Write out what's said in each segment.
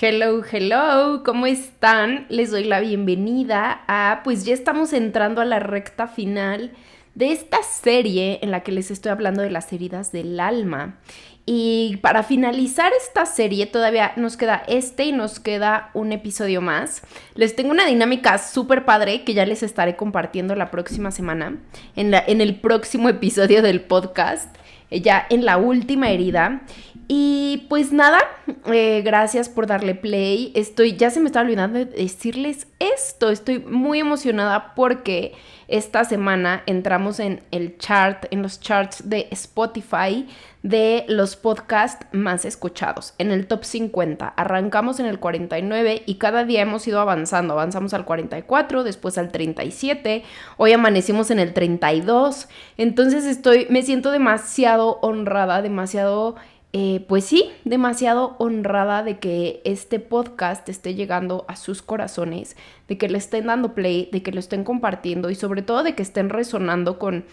Hello, hello, ¿cómo están? Les doy la bienvenida pues ya estamos entrando a la recta final de esta serie en la que les estoy hablando de las heridas del alma. Y para finalizar esta serie todavía nos queda y nos queda un episodio más. Les tengo una dinámica súper padre que ya les estaré compartiendo la próxima semana, en el próximo episodio del podcast, ya en la última herida. Y pues nada, gracias por darle play. Ya se me estaba olvidando de decirles esto. Estoy muy emocionada porque esta semana entramos en los charts de Spotify de los podcasts más escuchados, en el top 50. Arrancamos en el 49 y cada día hemos ido avanzando. Avanzamos al 44, después al 37, hoy amanecimos en el 32. Entonces me siento demasiado honrada, demasiado honrada de que este podcast esté llegando a sus corazones, de que le estén dando play, de que lo estén compartiendo y sobre todo de que estén resonando con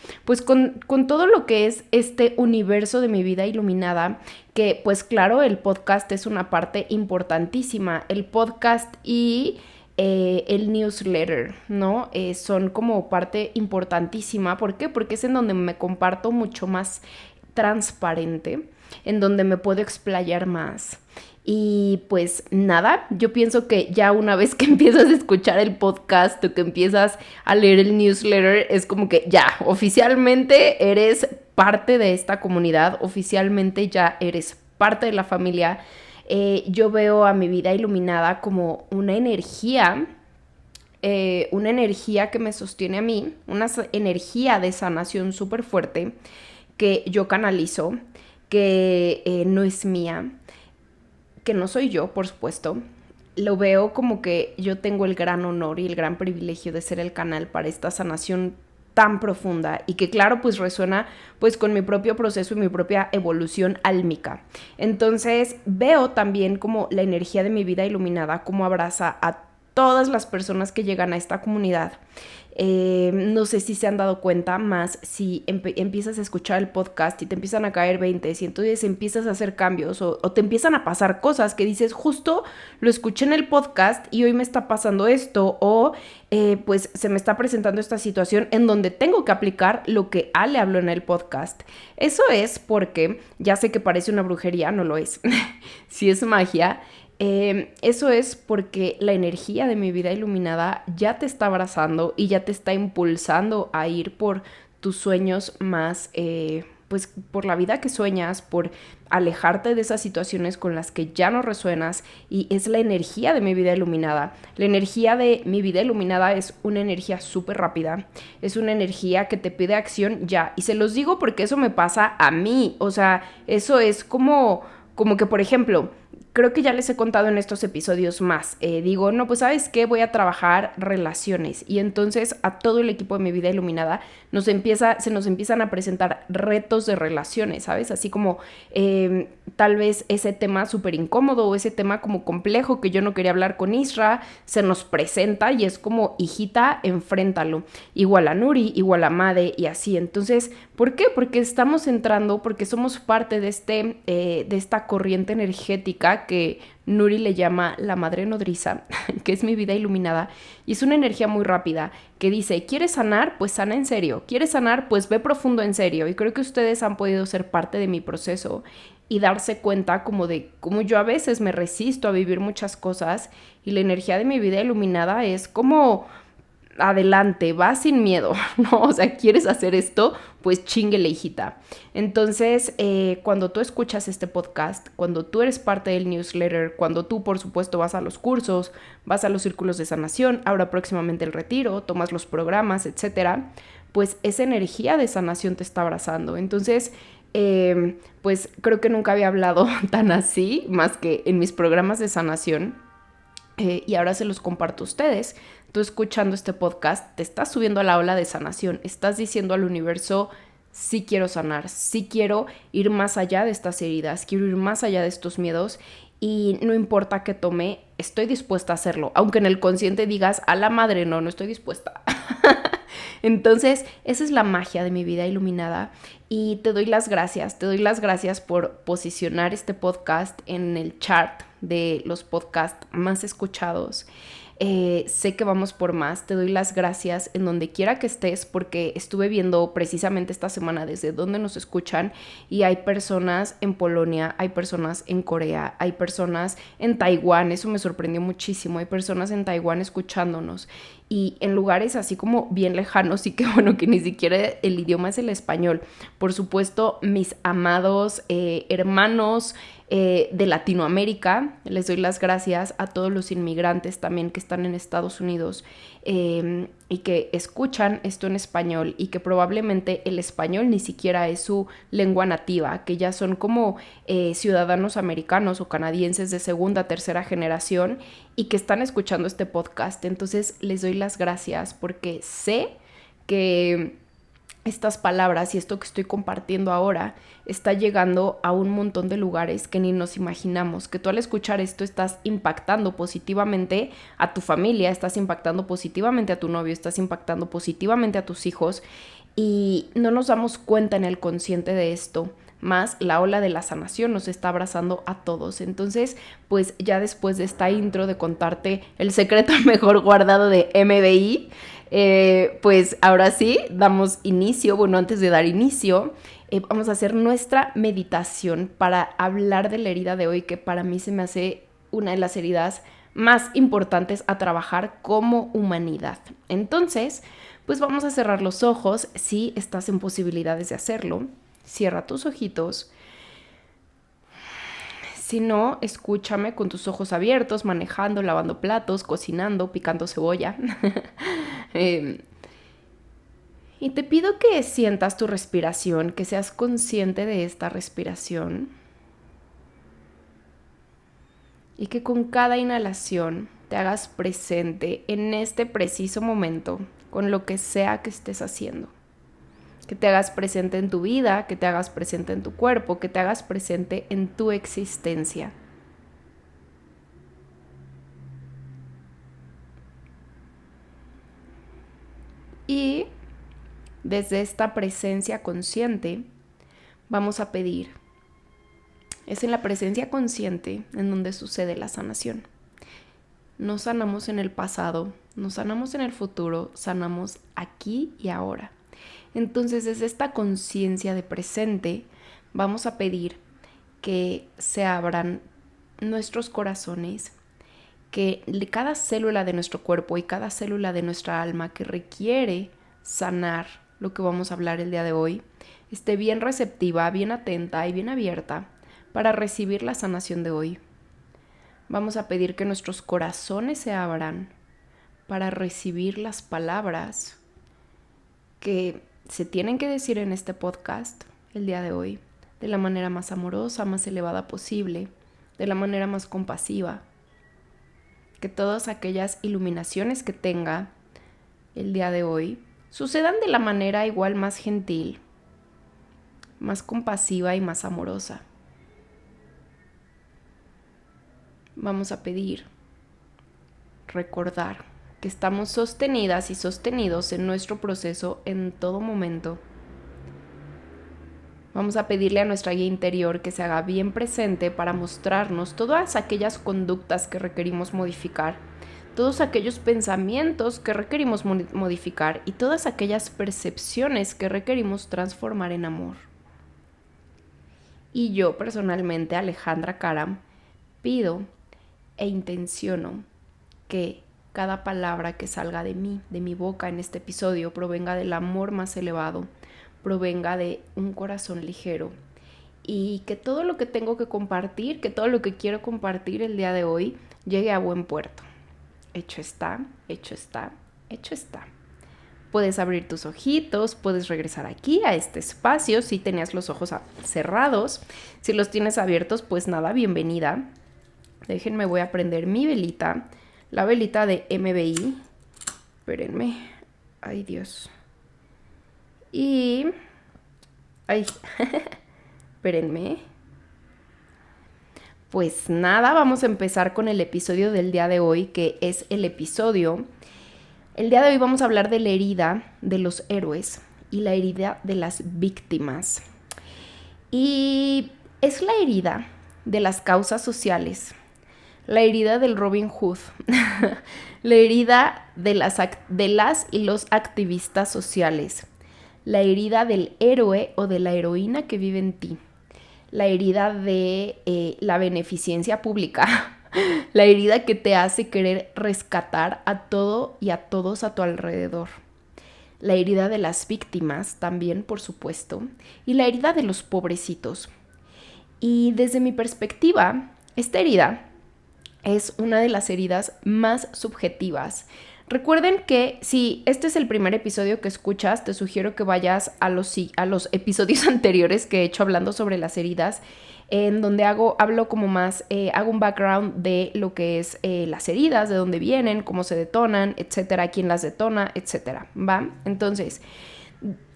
todo lo que es este universo de mi vida iluminada, que pues claro, el podcast es una parte importantísima, el podcast y el newsletter, ¿no? Son como parte importantísima. ¿Por qué? Porque es en donde me comparto mucho más transparente, en donde me puedo explayar más. Y pues nada, yo pienso que ya una vez que empiezas a escuchar el podcast o que empiezas a leer el newsletter, es como que ya, oficialmente eres parte de esta comunidad, oficialmente ya eres parte de la familia. Yo veo a mi vida iluminada como una energía que me sostiene a mí, una energía de sanación súper fuerte que yo canalizo, que no es mía, que no soy yo, por supuesto. Lo veo como que yo tengo el gran honor y el gran privilegio de ser el canal para esta sanación tan profunda y que claro, pues resuena pues con mi propio proceso y mi propia evolución álmica. Entonces veo también como la energía de mi vida iluminada, como abraza a todas las personas que llegan a esta comunidad. No sé si se han dado cuenta, más si empiezas a escuchar el podcast y te empiezan a caer 20 y entonces empiezas a hacer cambios o te empiezan a pasar cosas que dices, justo lo escuché en el podcast y hoy me está pasando esto, o pues se me está presentando esta situación en donde tengo que aplicar lo que Ale habló en el podcast. Eso es porque, ya sé que parece una brujería, no lo es, sí es magia. Eso es porque la energía de mi vida iluminada ya te está abrazando y ya te está impulsando a ir por tus sueños más, pues por la vida que sueñas, por alejarte de esas situaciones con las que ya no resuenas, y es la energía de mi vida iluminada. La energía de mi vida iluminada es una energía súper rápida, es una energía que te pide acción ya, y se los digo porque eso me pasa a mí, o sea, eso es como que, por ejemplo, creo que ya les he contado en estos episodios más. Digo, no, pues ¿sabes qué? Voy a trabajar relaciones. Y entonces a todo el equipo de mi vida iluminada se nos empiezan a presentar retos de relaciones, ¿sabes? Así como tal vez ese tema súper incómodo o ese tema como complejo que yo no quería hablar con Isra, se nos presenta y es como, hijita, enfréntalo. Igual a Nuri, igual a Made y así. Entonces, ¿por qué? Porque estamos entrando, porque somos parte de esta corriente energética que Nuri le llama la madre nodriza, que es mi vida iluminada, y es una energía muy rápida que dice, ¿quieres sanar? Pues sana en serio. ¿Quieres sanar? Pues ve profundo en serio. Y creo que ustedes han podido ser parte de mi proceso y darse cuenta como de cómo yo a veces me resisto a vivir muchas cosas, y la energía de mi vida iluminada es como, adelante, va sin miedo, ¿no? O sea, ¿quieres hacer esto? Pues chinguele, hijita. Entonces, cuando tú escuchas este podcast, cuando tú eres parte del newsletter, cuando tú, por supuesto, vas a los cursos, vas a los círculos de sanación, ahora próximamente el retiro, tomas los programas, etcétera, pues esa energía de sanación te está abrazando. Entonces, pues creo que nunca había hablado tan así, más que en mis programas de sanación. Y ahora se los comparto a ustedes. Tú escuchando este podcast te estás subiendo a la ola de sanación, estás diciendo al universo, sí quiero sanar, sí quiero ir más allá de estas heridas, quiero ir más allá de estos miedos, y no importa qué tome, estoy dispuesta a hacerlo, aunque en el consciente digas, a la madre, no estoy dispuesta. Entonces, esa es la magia de mi vida iluminada y te doy las gracias por posicionar este podcast en el chart de los podcasts más escuchados. Sé que vamos por más, te doy las gracias en donde quiera que estés porque estuve viendo precisamente esta semana desde dónde nos escuchan y hay personas en Polonia, hay personas en Corea, hay personas en Taiwán, eso me sorprendió muchísimo, hay personas en Taiwán escuchándonos y en lugares así como bien lejanos y que bueno, que ni siquiera el idioma es el español. Por supuesto, mis amados hermanos de Latinoamérica, les doy las gracias a todos los inmigrantes también que están en Estados Unidos y que escuchan esto en español y que probablemente el español ni siquiera es su lengua nativa, que ya son como ciudadanos americanos o canadienses de segunda, tercera generación y que están escuchando este podcast. Entonces les doy las gracias porque sé que estas palabras y esto que estoy compartiendo ahora está llegando a un montón de lugares que ni nos imaginamos, que tú al escuchar esto estás impactando positivamente a tu familia, estás impactando positivamente a tu novio, estás impactando positivamente a tus hijos y no nos damos cuenta en el consciente de esto. Más la ola de la sanación nos está abrazando a todos. Entonces, pues ya después de esta intro de contarte el secreto mejor guardado de MBI, pues ahora sí, damos inicio. Bueno, antes de dar inicio, vamos a hacer nuestra meditación para hablar de la herida de hoy, que para mí se me hace una de las heridas más importantes a trabajar como humanidad. Entonces, pues vamos a cerrar los ojos si estás en posibilidades de hacerlo. Cierra tus ojitos. Si no, escúchame con tus ojos abiertos, manejando, lavando platos, cocinando, picando cebolla. Y te pido que sientas tu respiración, que seas consciente de esta respiración. Y que con cada inhalación te hagas presente en este preciso momento con lo que sea que estés haciendo. Que te hagas presente en tu vida, que te hagas presente en tu cuerpo, que te hagas presente en tu existencia. Y desde esta presencia consciente vamos a pedir. Es en la presencia consciente en donde sucede la sanación. No sanamos en el pasado, no sanamos en el futuro, sanamos aquí y ahora. Entonces, desde esta conciencia de presente, vamos a pedir que se abran nuestros corazones, que cada célula de nuestro cuerpo y cada célula de nuestra alma que requiere sanar lo que vamos a hablar el día de hoy, esté bien receptiva, bien atenta y bien abierta para recibir la sanación de hoy. Vamos a pedir que nuestros corazones se abran para recibir las palabras que se tienen que decir en este podcast el día de hoy, de la manera más amorosa, más elevada posible, de la manera más compasiva. Que todas aquellas iluminaciones que tenga el día de hoy sucedan de la manera igual más gentil, más compasiva y más amorosa. Vamos a pedir, recordar que estamos sostenidas y sostenidos en nuestro proceso en todo momento. Vamos a pedirle a nuestra guía interior que se haga bien presente para mostrarnos todas aquellas conductas que requerimos modificar, todos aquellos pensamientos que requerimos modificar y todas aquellas percepciones que requerimos transformar en amor. Y yo personalmente, Alejandra Karam, pido e intenciono que cada palabra que salga de mí, de mi boca en este episodio, provenga del amor más elevado, provenga de un corazón ligero y que todo lo que tengo que compartir, que todo lo que quiero compartir el día de hoy llegue a buen puerto. Hecho está, hecho está, hecho está. Puedes abrir tus ojitos, puedes regresar aquí a este espacio si tenías los ojos cerrados. Si los tienes abiertos, pues nada, bienvenida. Déjenme, voy a prender mi velita, la velita de MBI. Espérenme. Ay, Dios. Y... ay, espérenme. Pues nada, vamos a empezar con el episodio del día de hoy, que es el episodio El día de hoy vamos a hablar de la herida de los héroes y la herida de las víctimas. Y es la herida de las causas sociales, la herida del Robin Hood, la herida de las y los activistas sociales, la herida del héroe o de la heroína que vive en ti, la herida de la beneficencia pública, la herida que te hace querer rescatar a todo y a todos a tu alrededor, la herida de las víctimas también, por supuesto, y la herida de los pobrecitos. Y desde mi perspectiva, esta herida es una de las heridas más subjetivas. Recuerden que si este es el primer episodio que escuchas, te sugiero que vayas a los episodios anteriores que he hecho hablando sobre las heridas, en donde hablo como más, hago un background de lo que es las heridas, de dónde vienen, cómo se detonan, etcétera, quién las detona, etcétera, ¿va? Entonces,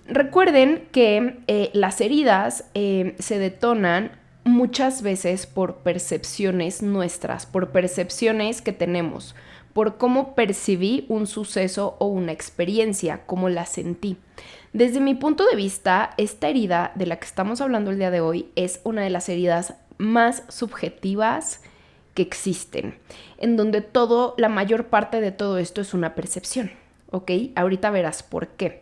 recuerden que las heridas se detonan muchas veces por percepciones nuestras, por percepciones que tenemos, por cómo percibí un suceso o una experiencia, cómo la sentí. Desde mi punto de vista, esta herida de la que estamos hablando el día de hoy es una de las heridas más subjetivas que existen, en donde la mayor parte de todo esto es una percepción, ¿ok? Ahorita verás por qué.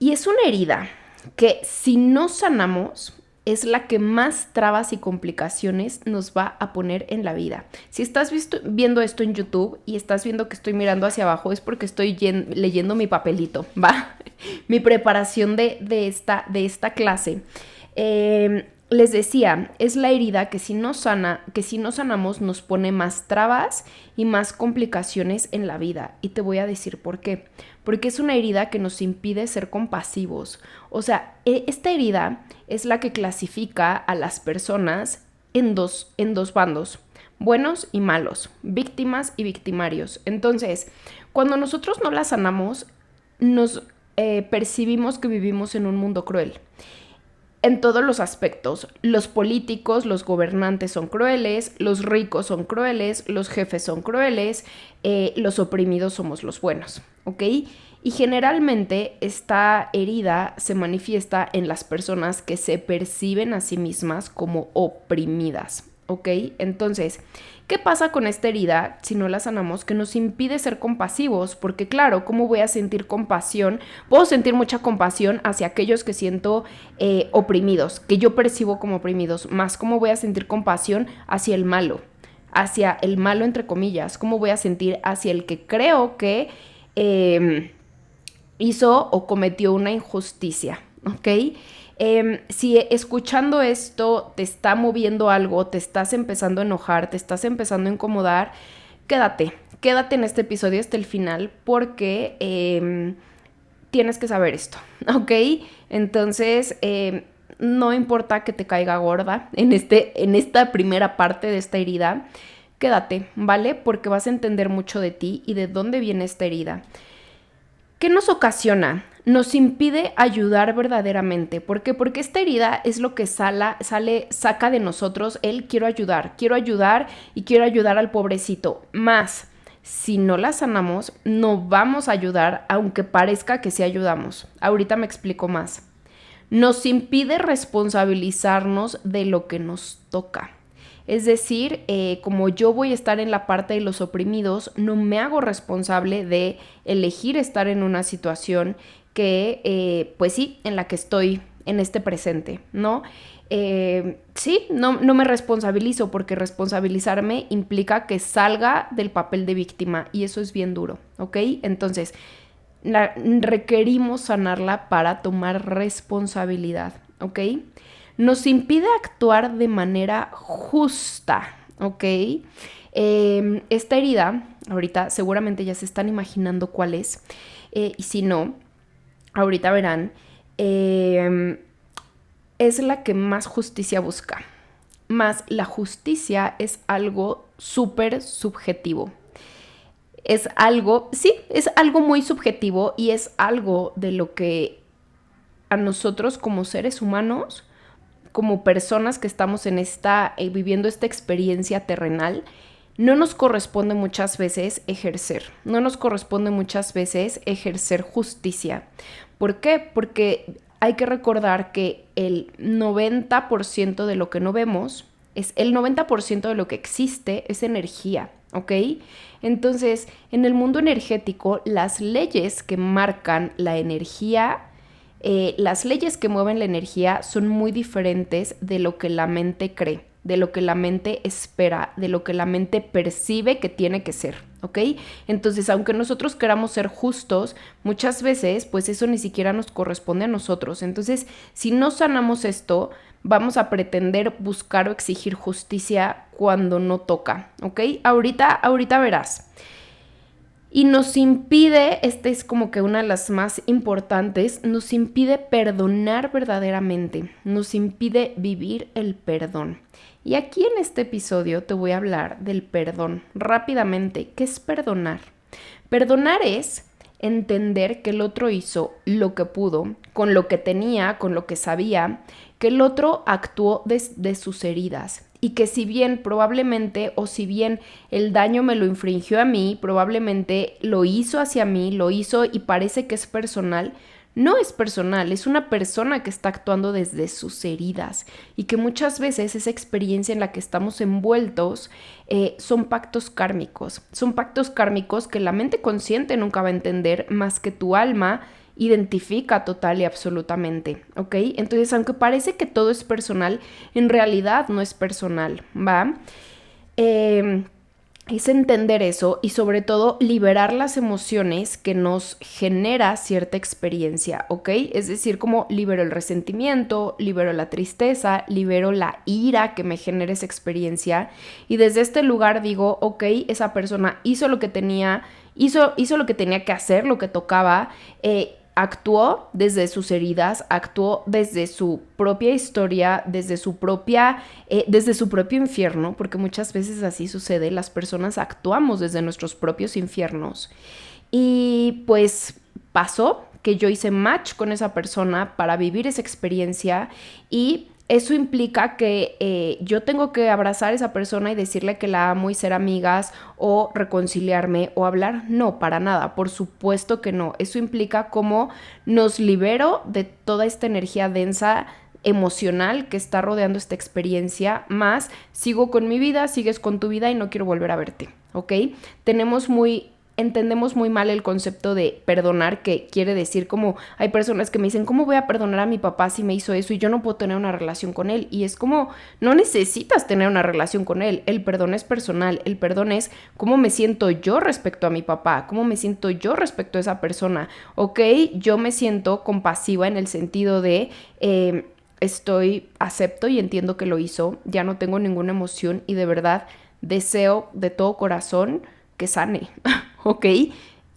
Y es una herida que si no sanamos, es la que más trabas y complicaciones nos va a poner en la vida. Si estás viendo esto en YouTube y estás viendo que estoy mirando hacia abajo, es porque estoy leyendo mi papelito, ¿va? Mi preparación de esta clase. Les decía, es la herida que si no sanamos nos pone más trabas y más complicaciones en la vida. Y te voy a decir por qué. Porque es una herida que nos impide ser compasivos. O sea, esta herida es la que clasifica a las personas en dos bandos, buenos y malos, víctimas y victimarios. Entonces, cuando nosotros no la sanamos, nos percibimos que vivimos en un mundo cruel. En todos los aspectos, los políticos, los gobernantes son crueles, los ricos son crueles, los jefes son crueles, los oprimidos somos los buenos, ¿ok? Y generalmente esta herida se manifiesta en las personas que se perciben a sí mismas como oprimidas, ¿ok? Entonces, ¿qué pasa con esta herida si no la sanamos? Que nos impide ser compasivos, porque claro, ¿cómo voy a sentir compasión? Puedo sentir mucha compasión hacia aquellos que siento oprimidos, que yo percibo como oprimidos, más ¿cómo voy a sentir compasión hacia el malo entre comillas? ¿Cómo voy a sentir hacia el que creo que hizo o cometió una injusticia? ¿Ok? Si escuchando esto te está moviendo algo, te estás empezando a enojar, te estás empezando a incomodar, quédate en este episodio hasta el final porque tienes que saber esto, ¿ok? Entonces, no importa que te caiga gorda en esta primera parte de esta herida, quédate, ¿vale? Porque vas a entender mucho de ti y de dónde viene esta herida. ¿Qué nos ocasiona? Nos impide ayudar verdaderamente. ¿Por qué? Porque esta herida es lo que saca de nosotros el quiero ayudar y quiero ayudar al pobrecito. Más, si no la sanamos, no vamos a ayudar aunque parezca que sí ayudamos. Ahorita me explico más. Nos impide responsabilizarnos de lo que nos toca. Es decir, como yo voy a estar en la parte de los oprimidos, no me hago responsable de elegir estar en una situación que, pues sí, en la que estoy en este presente, ¿no? Sí, no me responsabilizo porque responsabilizarme implica que salga del papel de víctima y eso es bien duro, ¿ok? Entonces, requerimos sanarla para tomar responsabilidad, ¿ok? Nos impide actuar de manera justa, ¿ok? Esta herida, ahorita seguramente ya se están imaginando cuál es, y si no, ahorita verán, es la que más justicia busca. Más la justicia es algo súper subjetivo. Es algo muy subjetivo y es algo de lo que a nosotros como seres humanos, como personas que estamos en viviendo esta experiencia terrenal, no nos corresponde muchas veces ejercer. No nos corresponde muchas veces ejercer justicia. ¿Por qué? Porque hay que recordar que el 90% de lo que no vemos, es el 90% de lo que existe es energía, ¿ok? Entonces, en el mundo energético, las leyes que marcan la energía, las leyes que mueven la energía son muy diferentes de lo que la mente cree, de lo que la mente espera, de lo que la mente percibe que tiene que ser, ¿ok? Entonces, aunque nosotros queramos ser justos, muchas veces, pues eso ni siquiera nos corresponde a nosotros. Entonces, si no sanamos esto, vamos a pretender buscar o exigir justicia cuando no toca, ¿ok? Ahorita verás. Y nos impide, esta es como que una de las más importantes, nos impide perdonar verdaderamente, nos impide vivir el perdón. Y aquí en este episodio te voy a hablar del perdón rápidamente. ¿Qué es perdonar? Perdonar es entender que el otro hizo lo que pudo, con lo que tenía, con lo que sabía, que el otro actuó de sus heridas y que si bien probablemente o si bien el daño me lo infringió a mí, probablemente lo hizo hacia mí, lo hizo y parece que es personal, no es personal, es una persona que está actuando desde sus heridas y que muchas veces esa experiencia en la que estamos envueltos son pactos kármicos que la mente consciente nunca va a entender más que tu alma identifica total y absolutamente, ¿ok? Entonces, aunque parece que todo es personal, en realidad no es personal, ¿va? Es entender eso y sobre todo liberar las emociones que nos genera cierta experiencia, ¿ok? Es decir, como libero el resentimiento, libero la tristeza, libero la ira que me genera esa experiencia y desde este lugar digo, ok, esa persona hizo lo que tenía, hizo lo que tenía que hacer, lo que tocaba, actuó desde sus heridas, actuó desde su propia historia, desde su propio infierno, porque muchas veces así sucede, las personas actuamos desde nuestros propios infiernos. Y pues pasó que yo hice match con esa persona para vivir esa experiencia y eso implica que yo tengo que abrazar a esa persona y decirle que la amo y ser amigas o reconciliarme o hablar. No, para nada, por supuesto que no. Eso implica cómo nos libero de toda esta energía densa emocional que está rodeando esta experiencia, más sigo con mi vida, sigues con tu vida y no quiero volver a verte, ¿ok? Entendemos muy mal el concepto de perdonar, que quiere decir como hay personas que me dicen, ¿cómo voy a perdonar a mi papá si me hizo eso y yo no puedo tener una relación con él? Y es como, no necesitas tener una relación con él, el perdón es personal, el perdón es cómo me siento yo respecto a mi papá, cómo me siento yo respecto a esa persona, ¿ok? Yo me siento compasiva en el sentido de acepto y entiendo que lo hizo, ya no tengo ninguna emoción y de verdad deseo de todo corazón que sane, ¿ok?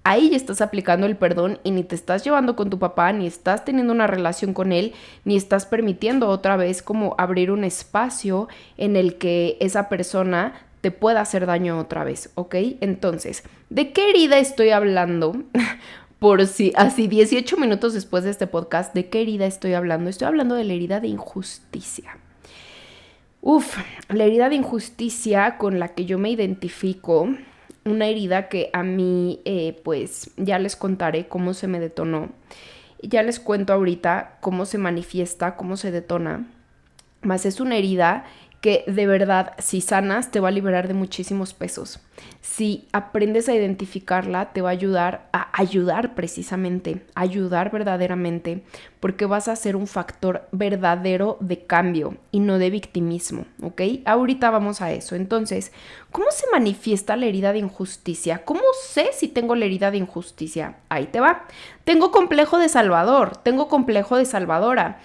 Ahí ya estás aplicando el perdón y ni te estás llevando con tu papá, ni estás teniendo una relación con él, ni estás permitiendo otra vez como abrir un espacio en el que esa persona te pueda hacer daño otra vez, ¿ok? Entonces, ¿de qué herida estoy hablando? Por si así 18 minutos después de este podcast, ¿de qué herida estoy hablando? Estoy hablando de la herida de injusticia. La herida de injusticia con la que yo me identifico, una herida que a mí, pues ya les contaré cómo se me detonó. Ya les cuento ahorita cómo se manifiesta, cómo se detona. Más es una herida que de verdad, si sanas, te va a liberar de muchísimos pesos. Si aprendes a identificarla, te va a ayudar precisamente, ayudar verdaderamente, porque vas a ser un factor verdadero de cambio y no de victimismo, ¿ok? Ahorita vamos a eso. Entonces, ¿cómo se manifiesta la herida de injusticia? ¿Cómo sé si tengo la herida de injusticia? Ahí te va. Tengo complejo de salvador, tengo complejo de salvadora.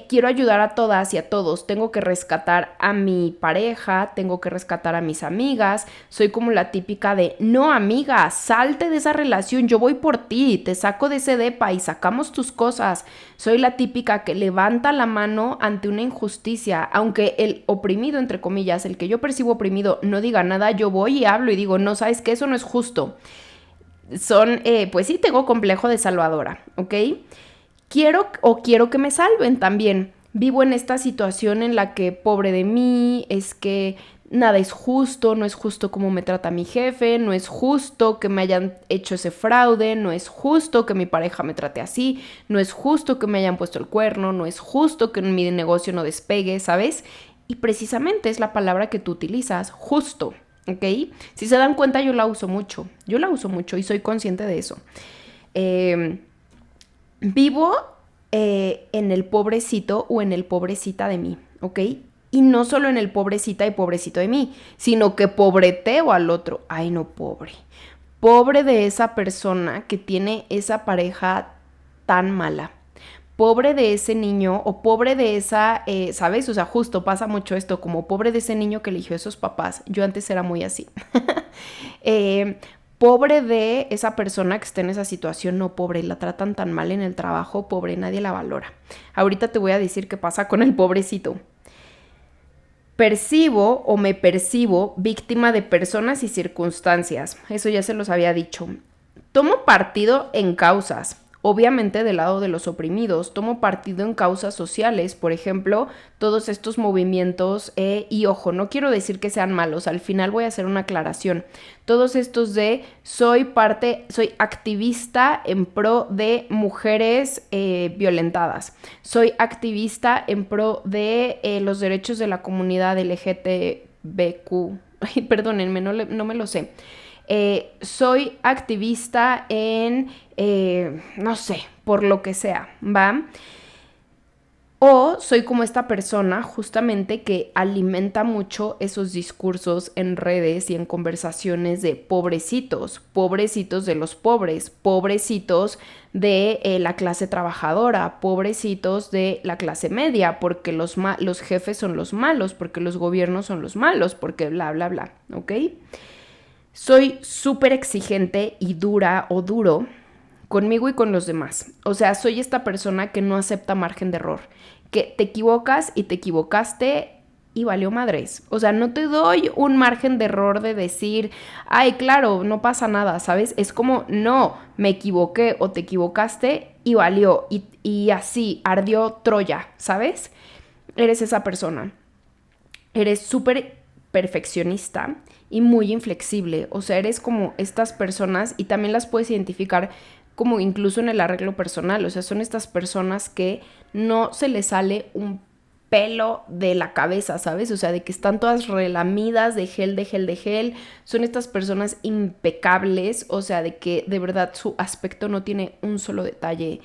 Quiero ayudar a todas y a todos, tengo que rescatar a mi pareja, tengo que rescatar a mis amigas, soy como la típica de, no amiga, salte de esa relación, yo voy por ti, te saco de ese depa y sacamos tus cosas. Soy la típica que levanta la mano ante una injusticia, aunque el oprimido, entre comillas, el que yo percibo oprimido no diga nada, yo voy y hablo y digo, no, ¿sabes qué? Eso no es justo. Pues sí, tengo complejo de salvadora, ¿ok? Quiero que me salven también. Vivo en esta situación en la que, pobre de mí, es que nada es justo, no es justo cómo me trata mi jefe, no es justo que me hayan hecho ese fraude, no es justo que mi pareja me trate así, no es justo que me hayan puesto el cuerno, no es justo que mi negocio no despegue, ¿sabes? Y precisamente es la palabra que tú utilizas, justo, ¿ok? Si se dan cuenta, yo la uso mucho y soy consciente de eso. Vivo en el pobrecito o en el pobrecita de mí, ¿ok? Y no solo en el pobrecita y pobrecito de mí, sino que pobreteo al otro. Ay, no, pobre. Pobre de esa persona que tiene esa pareja tan mala. Pobre de ese niño o pobre de esa, ¿sabes? O sea, justo pasa mucho esto, como pobre de ese niño que eligió a esos papás. Yo antes era muy así. Pobre de esa persona que está en esa situación, no, pobre, la tratan tan mal en el trabajo, pobre, nadie la valora. Ahorita te voy a decir qué pasa con el pobrecito. Percibo o me percibo víctima de personas y circunstancias. Eso ya se los había dicho. Tomo partido en causas, obviamente del lado de los oprimidos. Tomo partido en causas sociales, por ejemplo, todos estos movimientos y ojo, no quiero decir que sean malos, al final voy a hacer una aclaración. Todos estos de soy activista en pro de mujeres violentadas. Soy activista en pro de los derechos de la comunidad LGTBQ. Ay, perdónenme, no me lo sé. Soy activista en, no sé, por lo que sea, ¿va? O soy como esta persona justamente que alimenta mucho esos discursos en redes y en conversaciones de pobrecitos, pobrecitos de los pobres, pobrecitos de la clase trabajadora, pobrecitos de la clase media, porque los jefes son los malos, porque los gobiernos son los malos, porque bla, bla, bla, ¿ok? Soy súper exigente y dura o duro conmigo y con los demás. O sea, soy esta persona que no acepta margen de error, que te equivocas y te equivocaste y valió madres. O sea, no te doy un margen de error de decir, ay, claro, no pasa nada, ¿sabes? Es como, no, me equivoqué o te equivocaste y valió. Y así, ardió Troya, ¿sabes? Eres esa persona. Eres súper perfeccionista y muy inflexible. O sea, eres como estas personas y también las puedes identificar como incluso en el arreglo personal. O sea, son estas personas que no se les sale un pelo de la cabeza, ¿sabes? O sea, de que están todas relamidas de gel, de gel, de gel. Son estas personas impecables, o sea, de que de verdad su aspecto no tiene un solo detalle.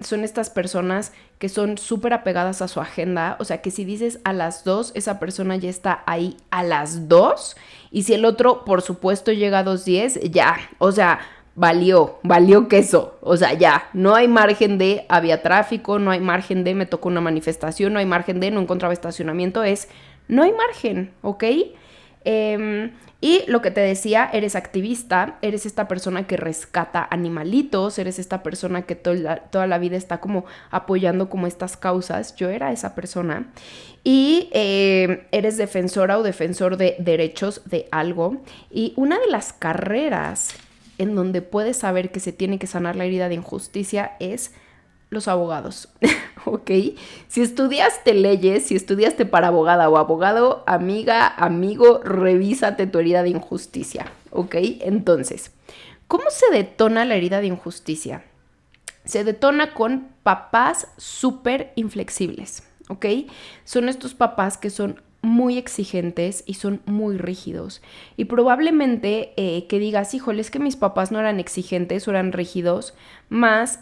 Son estas personas que son súper apegadas a su agenda, o sea, que si dices a las 2, esa persona ya está ahí a las 2, y si el otro, por supuesto, llega a 2:10, ya, o sea, valió queso, o sea, ya, no hay margen de había tráfico, no hay margen de me tocó una manifestación, no hay margen de no encontraba estacionamiento, no hay margen, ¿ok? Y lo que te decía, eres activista, eres esta persona que rescata animalitos, eres esta persona que toda la vida está como apoyando como estas causas. Yo era esa persona. Y eres defensora o defensor de derechos de algo. Y una de las carreras en donde puedes saber que se tiene que sanar la herida de injusticia es los abogados, ¿ok? Si estudiaste leyes, si estudiaste para abogada o abogado, amiga, amigo, revísate tu herida de injusticia, ¿ok? Entonces, ¿cómo se detona la herida de injusticia? Se detona con papás súper inflexibles, ¿ok? Son estos papás que son muy exigentes y son muy rígidos. Y probablemente que digas, híjole, es que mis papás no eran exigentes o eran rígidos, más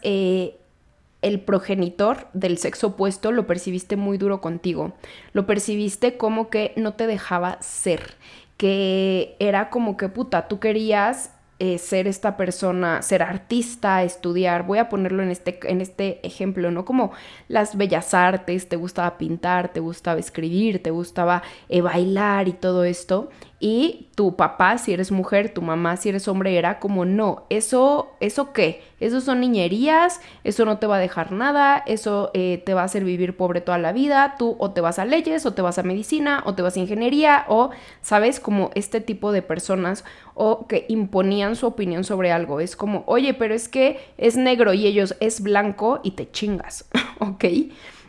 el progenitor del sexo opuesto lo percibiste muy duro contigo. Lo percibiste como que no te dejaba ser, que era como que puta, tú querías ser esta persona, ser artista, estudiar, voy a ponerlo en este ejemplo, ¿no? Como las bellas artes, te gustaba pintar, te gustaba escribir, te gustaba bailar y todo esto, y tu papá, si eres mujer, tu mamá, si eres hombre, era como, no, ¿eso qué? Eso son niñerías, eso no te va a dejar nada, eso te va a hacer vivir pobre toda la vida, tú o te vas a leyes, o te vas a medicina, o te vas a ingeniería, o, ¿sabes? Como este tipo de personas, o que imponían su opinión sobre algo. Es como, oye, pero es que es negro y ellos es blanco y te chingas, ¿ok?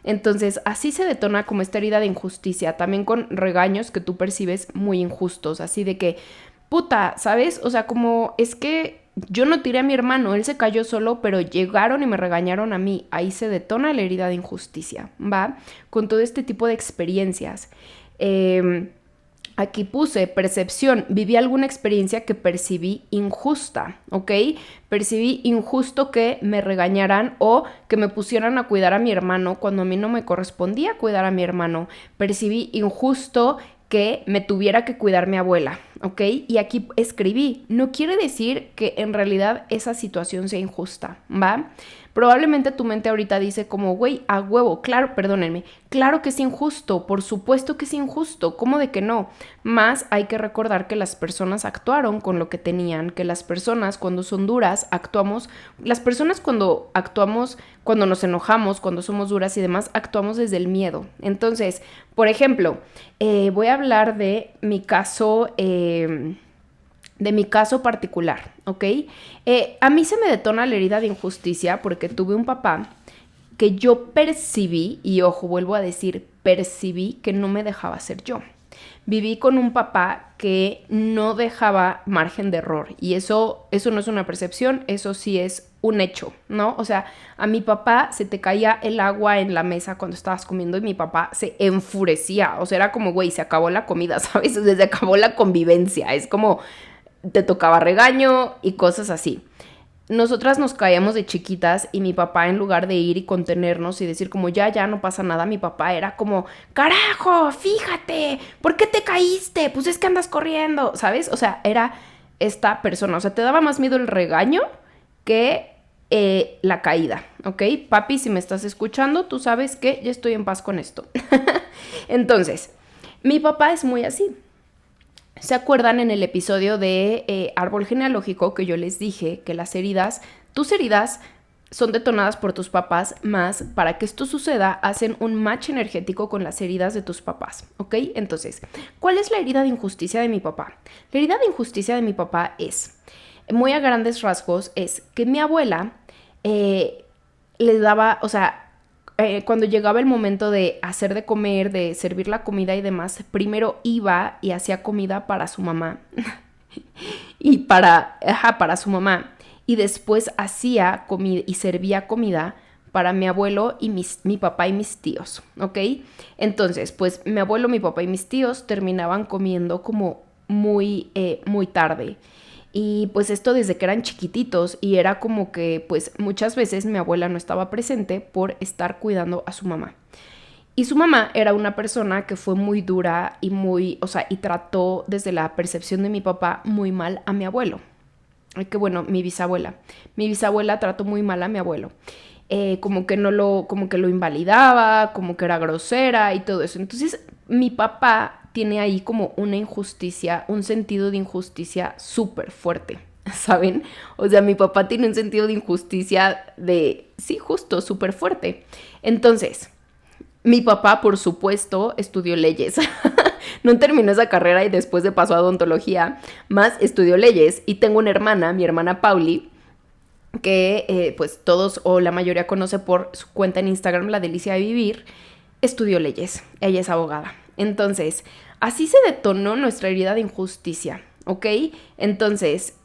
Entonces, así se detona como esta herida de injusticia, también con regaños que tú percibes muy injustos, así de que, puta, ¿sabes? O sea, como es que yo no tiré a mi hermano, él se cayó solo, pero llegaron y me regañaron a mí. Ahí se detona la herida de injusticia, ¿va? Con todo este tipo de experiencias. Aquí puse percepción. Viví alguna experiencia que percibí injusta, ¿ok? Percibí injusto que me regañaran o que me pusieran a cuidar a mi hermano cuando a mí no me correspondía cuidar a mi hermano. Percibí injusto que me tuviera que cuidar mi abuela, ¿ok? Y aquí escribí. No quiere decir que en realidad esa situación sea injusta, ¿va? Probablemente tu mente ahorita dice como, güey, a huevo, claro, perdónenme, claro que es injusto, por supuesto que es injusto, ¿cómo de que no? Más hay que recordar que las personas actuaron con lo que tenían, que las personas cuando son duras actuamos, las personas cuando actuamos, cuando nos enojamos, cuando somos duras y demás, actuamos desde el miedo. Entonces, por ejemplo, voy a hablar de mi caso particular, ¿ok? A mí se me detona la herida de injusticia porque tuve un papá que yo percibí, y ojo, vuelvo a decir, percibí que no me dejaba ser yo. Viví con un papá que no dejaba margen de error y eso no es una percepción, eso sí es un hecho, ¿no? O sea, a mi papá se te caía el agua en la mesa cuando estabas comiendo y mi papá se enfurecía, o sea, era como, güey, se acabó la comida, ¿sabes? Se acabó la convivencia, es como te tocaba regaño y cosas así. Nosotras nos caíamos de chiquitas y mi papá, en lugar de ir y contenernos y decir como ya no pasa nada, mi papá era como, carajo, fíjate, ¿por qué te caíste? Pues es que andas corriendo, ¿sabes? O sea, era esta persona, o sea, te daba más miedo el regaño que la caída, ¿ok? Papi, si me estás escuchando, tú sabes que ya estoy en paz con esto. Entonces, mi papá es muy así. ¿Se acuerdan en el episodio de Árbol Genealógico que yo les dije que las heridas, tus heridas son detonadas por tus papás, más para que esto suceda hacen un match energético con las heridas de tus papás, ¿ok? Entonces, ¿cuál es la herida de injusticia de mi papá? La herida de injusticia de mi papá es, muy a grandes rasgos, es que mi abuela le daba, o sea, cuando llegaba el momento de hacer de comer, de servir la comida y demás, primero iba y hacía comida para su mamá y para su mamá. Y después hacía comida y servía comida para mi abuelo y mi papá y mis tíos, ¿ok? Entonces, pues mi abuelo, mi papá y mis tíos terminaban comiendo como muy tarde. Y pues esto desde que eran chiquititos y era como que pues muchas veces mi abuela no estaba presente por estar cuidando a su mamá. Y su mamá era una persona que fue muy dura y y trató desde la percepción de mi papá muy mal a mi abuelo. Que bueno, mi bisabuela. Mi bisabuela trató muy mal a mi abuelo. Como que como que lo invalidaba, como que era grosera y todo eso. Entonces, mi papá tiene ahí como una injusticia, un sentido de injusticia súper fuerte, ¿saben? O sea, mi papá tiene un sentido de injusticia sí, justo, súper fuerte. Entonces, mi papá, por supuesto, estudió leyes. No terminó esa carrera y después de pasó a odontología, más estudió leyes. Y tengo una hermana, mi hermana Pauli, que pues todos o la mayoría conoce por su cuenta en Instagram, La Delicia de Vivir, estudió leyes. Ella es abogada. Entonces, así se detonó nuestra herida de injusticia, ¿ok? Entonces,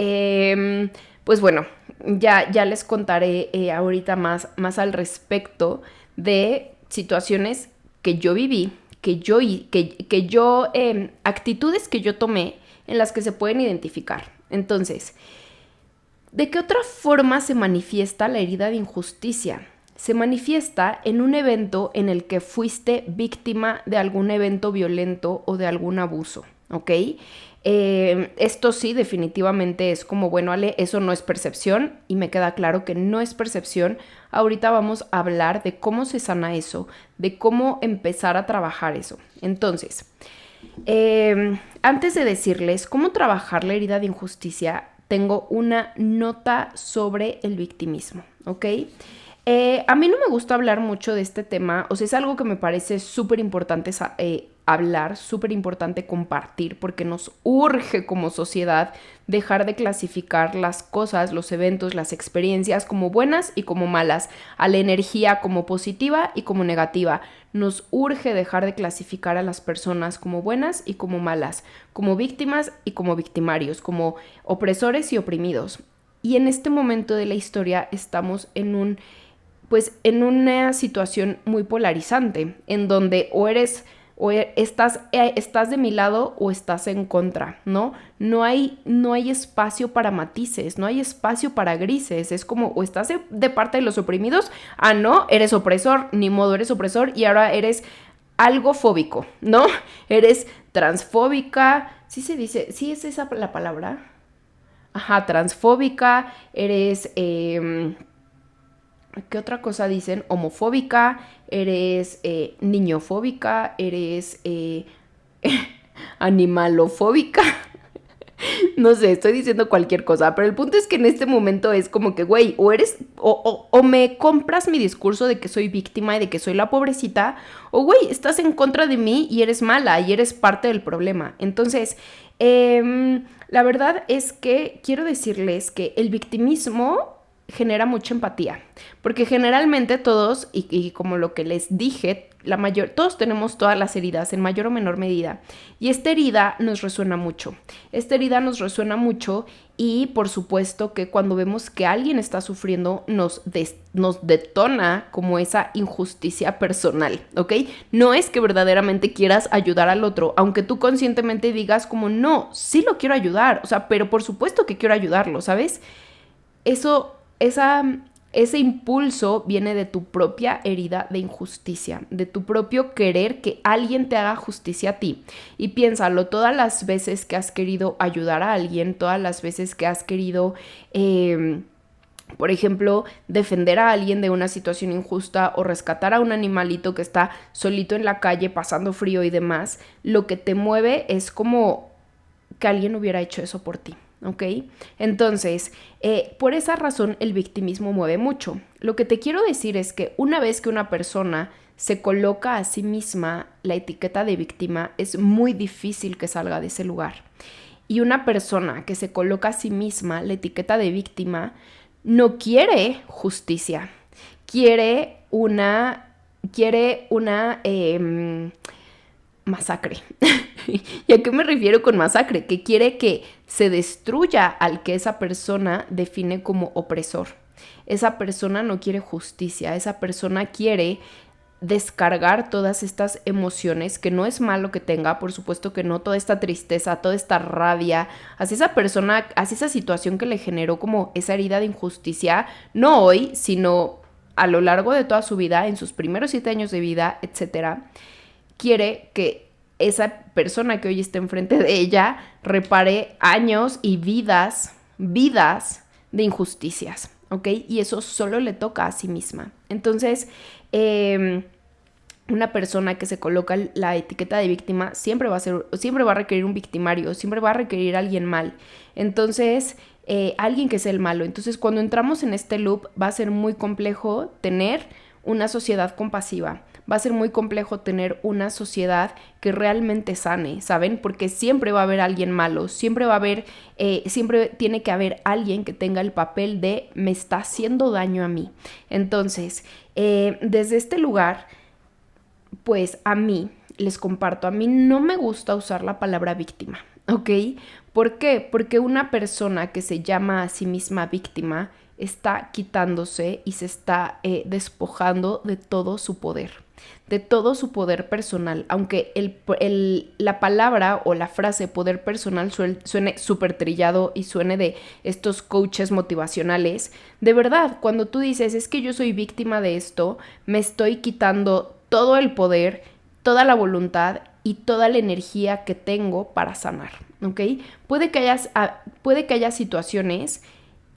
pues bueno, ya les contaré ahorita más al respecto de situaciones que yo viví, actitudes que yo tomé en las que se pueden identificar. Entonces, ¿de qué otra forma se manifiesta la herida de injusticia? Se manifiesta en un evento en el que fuiste víctima de algún evento violento o de algún abuso, ¿ok? Esto sí, definitivamente es como, bueno, Ale, eso no es percepción y me queda claro que no es percepción. Ahorita vamos a hablar de cómo se sana eso, de cómo empezar a trabajar eso. Entonces, antes de decirles cómo trabajar la herida de injusticia, tengo una nota sobre el victimismo, ¿ok? A mí no me gusta hablar mucho de este tema, o sea, es algo que me parece súper importante hablar, súper importante compartir, porque nos urge como sociedad dejar de clasificar las cosas, los eventos, las experiencias como buenas y como malas, a la energía como positiva y como negativa. Nos urge dejar de clasificar a las personas como buenas y como malas, como víctimas y como victimarios, como opresores y oprimidos. Y en este momento de la historia estamos en en una situación muy polarizante, en donde o estás de mi lado o estás en contra, ¿no? No hay espacio para matices, no hay espacio para grises. Es como, o estás de parte de los oprimidos, no, eres opresor, ni modo, eres opresor y ahora eres algo fóbico, ¿no? Eres transfóbica, sí se dice, sí es esa la palabra. Ajá, transfóbica, eres... ¿qué otra cosa dicen? Homofóbica, eres niñofóbica, eres animalofóbica. No sé, estoy diciendo cualquier cosa, pero el punto es que en este momento es como que, güey, o me compras mi discurso de que soy víctima y de que soy la pobrecita, o güey, estás en contra de mí y eres mala y eres parte del problema. Entonces, la verdad es que quiero decirles que el victimismo genera mucha empatía, porque generalmente todos, y como lo que les dije, todos tenemos todas las heridas en mayor o menor medida, y esta herida nos resuena mucho, y por supuesto que cuando vemos que alguien está sufriendo nos detona como esa injusticia personal, ¿ok? No es que verdaderamente quieras ayudar al otro, aunque tú conscientemente digas como no, sí lo quiero ayudar, o sea, pero por supuesto que quiero ayudarlo, ¿sabes? Ese impulso viene de tu propia herida de injusticia, de tu propio querer que alguien te haga justicia a ti. Y piénsalo, todas las veces que has querido ayudar a alguien, todas las veces que has querido, por ejemplo, defender a alguien de una situación injusta o rescatar a un animalito que está solito en la calle pasando frío y demás, lo que te mueve es como que alguien hubiera hecho eso por ti. ¿Ok? Entonces, por esa razón el victimismo mueve mucho. Lo que te quiero decir es que una vez que una persona se coloca a sí misma la etiqueta de víctima, es muy difícil que salga de ese lugar. Y una persona que se coloca a sí misma la etiqueta de víctima no quiere justicia, quiere una masacre. ¿Y a qué me refiero con masacre? Que quiere que se destruya al que esa persona define como opresor. Esa persona no quiere justicia, esa persona quiere descargar todas estas emociones, que no es malo que tenga, por supuesto que no, toda esta tristeza, toda esta rabia, hacia esa persona, hacia esa situación que le generó como esa herida de injusticia, no hoy, sino a lo largo de toda su vida, en sus primeros 7 años de vida, etcétera. Quiere que esa persona que hoy está enfrente de ella repare años y vidas de injusticias, ¿ok? Y eso solo le toca a sí misma. Entonces, una persona que se coloca la etiqueta de víctima siempre va a requerir un victimario, siempre va a requerir a alguien mal. Entonces, alguien que sea el malo. Entonces, cuando entramos en este loop, va a ser muy complejo tener una sociedad compasiva. Va a ser muy complejo tener una sociedad que realmente sane, ¿saben? Porque siempre va a haber alguien malo, siempre tiene que haber alguien que tenga el papel de me está haciendo daño a mí. Entonces, desde este lugar, pues a mí, les comparto, a mí no me gusta usar la palabra víctima, ¿ok? ¿Por qué? Porque una persona que se llama a sí misma víctima está quitándose y se está despojando de todo su poder personal, aunque la palabra o la frase poder personal suene súper trillado y suene de estos coaches motivacionales. De verdad, cuando tú dices, es que yo soy víctima de esto, me estoy quitando todo el poder, toda la voluntad y toda la energía que tengo para sanar, ¿ok? Puede que haya situaciones,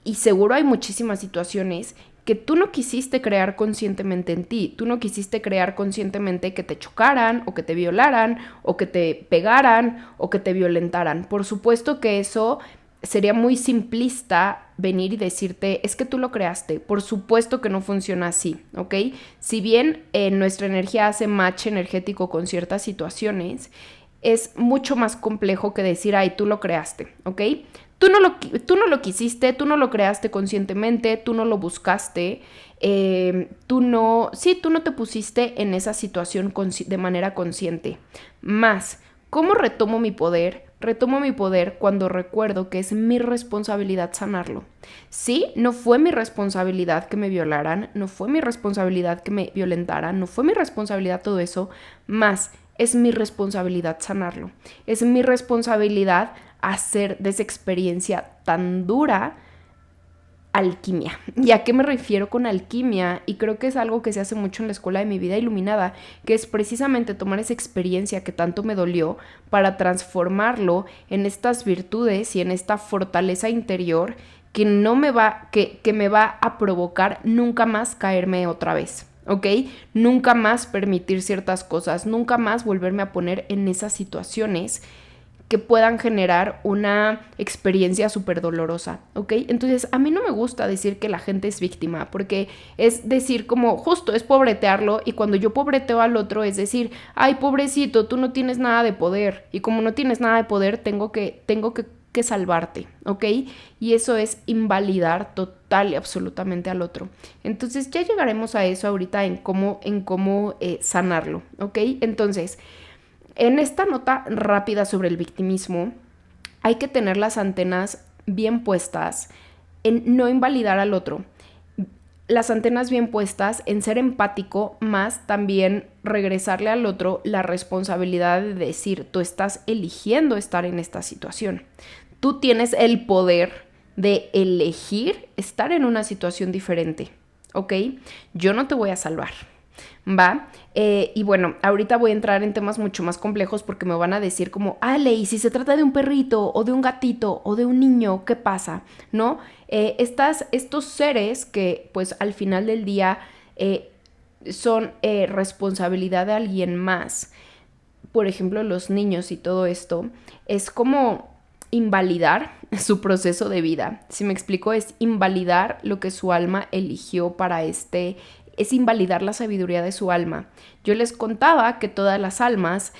y seguro hay muchísimas situaciones que tú no quisiste crear conscientemente en ti. Tú no quisiste crear conscientemente que te chocaran, o que te violaran, o que te pegaran, o que te violentaran. Por supuesto que eso sería muy simplista venir y decirte, es que tú lo creaste. Por supuesto que no funciona así, ¿ok? Si bien nuestra energía hace match energético con ciertas situaciones, es mucho más complejo que decir, ay, tú lo creaste, ¿ok? Tú no lo quisiste, tú no lo creaste conscientemente, tú no lo buscaste, tú no te pusiste en esa situación de manera consciente. Más, ¿cómo retomo mi poder? Retomo mi poder cuando recuerdo que es mi responsabilidad sanarlo. Sí, no fue mi responsabilidad que me violaran, no fue mi responsabilidad que me violentaran, no fue mi responsabilidad todo eso, más es mi responsabilidad sanarlo. Es mi responsabilidad hacer de esa experiencia tan dura alquimia. ¿Y a qué me refiero con alquimia? Y creo que es algo que se hace mucho en la escuela de mi vida iluminada, que es precisamente tomar esa experiencia que tanto me dolió para transformarlo en estas virtudes y en esta fortaleza interior que no me va, que me va a provocar nunca más caerme otra vez. ¿Ok? Nunca más permitir ciertas cosas, nunca más volverme a poner en esas situaciones que puedan generar una experiencia súper dolorosa, ¿ok? Entonces, a mí no me gusta decir que la gente es víctima, porque es decir como justo, es pobretearlo, y cuando yo pobreteo al otro es decir, ay, pobrecito, tú no tienes nada de poder, y como no tienes nada de poder, tengo que salvarte, ¿ok? Y eso es invalidar total y absolutamente al otro. Entonces, ya llegaremos a eso ahorita en cómo sanarlo, ¿ok? Entonces, en esta nota rápida sobre el victimismo, hay que tener las antenas bien puestas en no invalidar al otro. Las antenas bien puestas en ser empático, más también regresarle al otro la responsabilidad de decir, tú estás eligiendo estar en esta situación. Tú tienes el poder de elegir estar en una situación diferente, ¿ok? Yo no te voy a salvar. ¿Va? Y bueno, ahorita voy a entrar en temas mucho más complejos porque me van a decir como, Ale, y si se trata de un perrito o de un gatito o de un niño, ¿qué pasa? ¿No? Estos seres que pues al final del día son responsabilidad de alguien más, por ejemplo los niños y todo esto, es como invalidar su proceso de vida. Si me explico, es invalidar lo que su alma eligió para es invalidar la sabiduría de su alma. Yo les contaba que todas las almas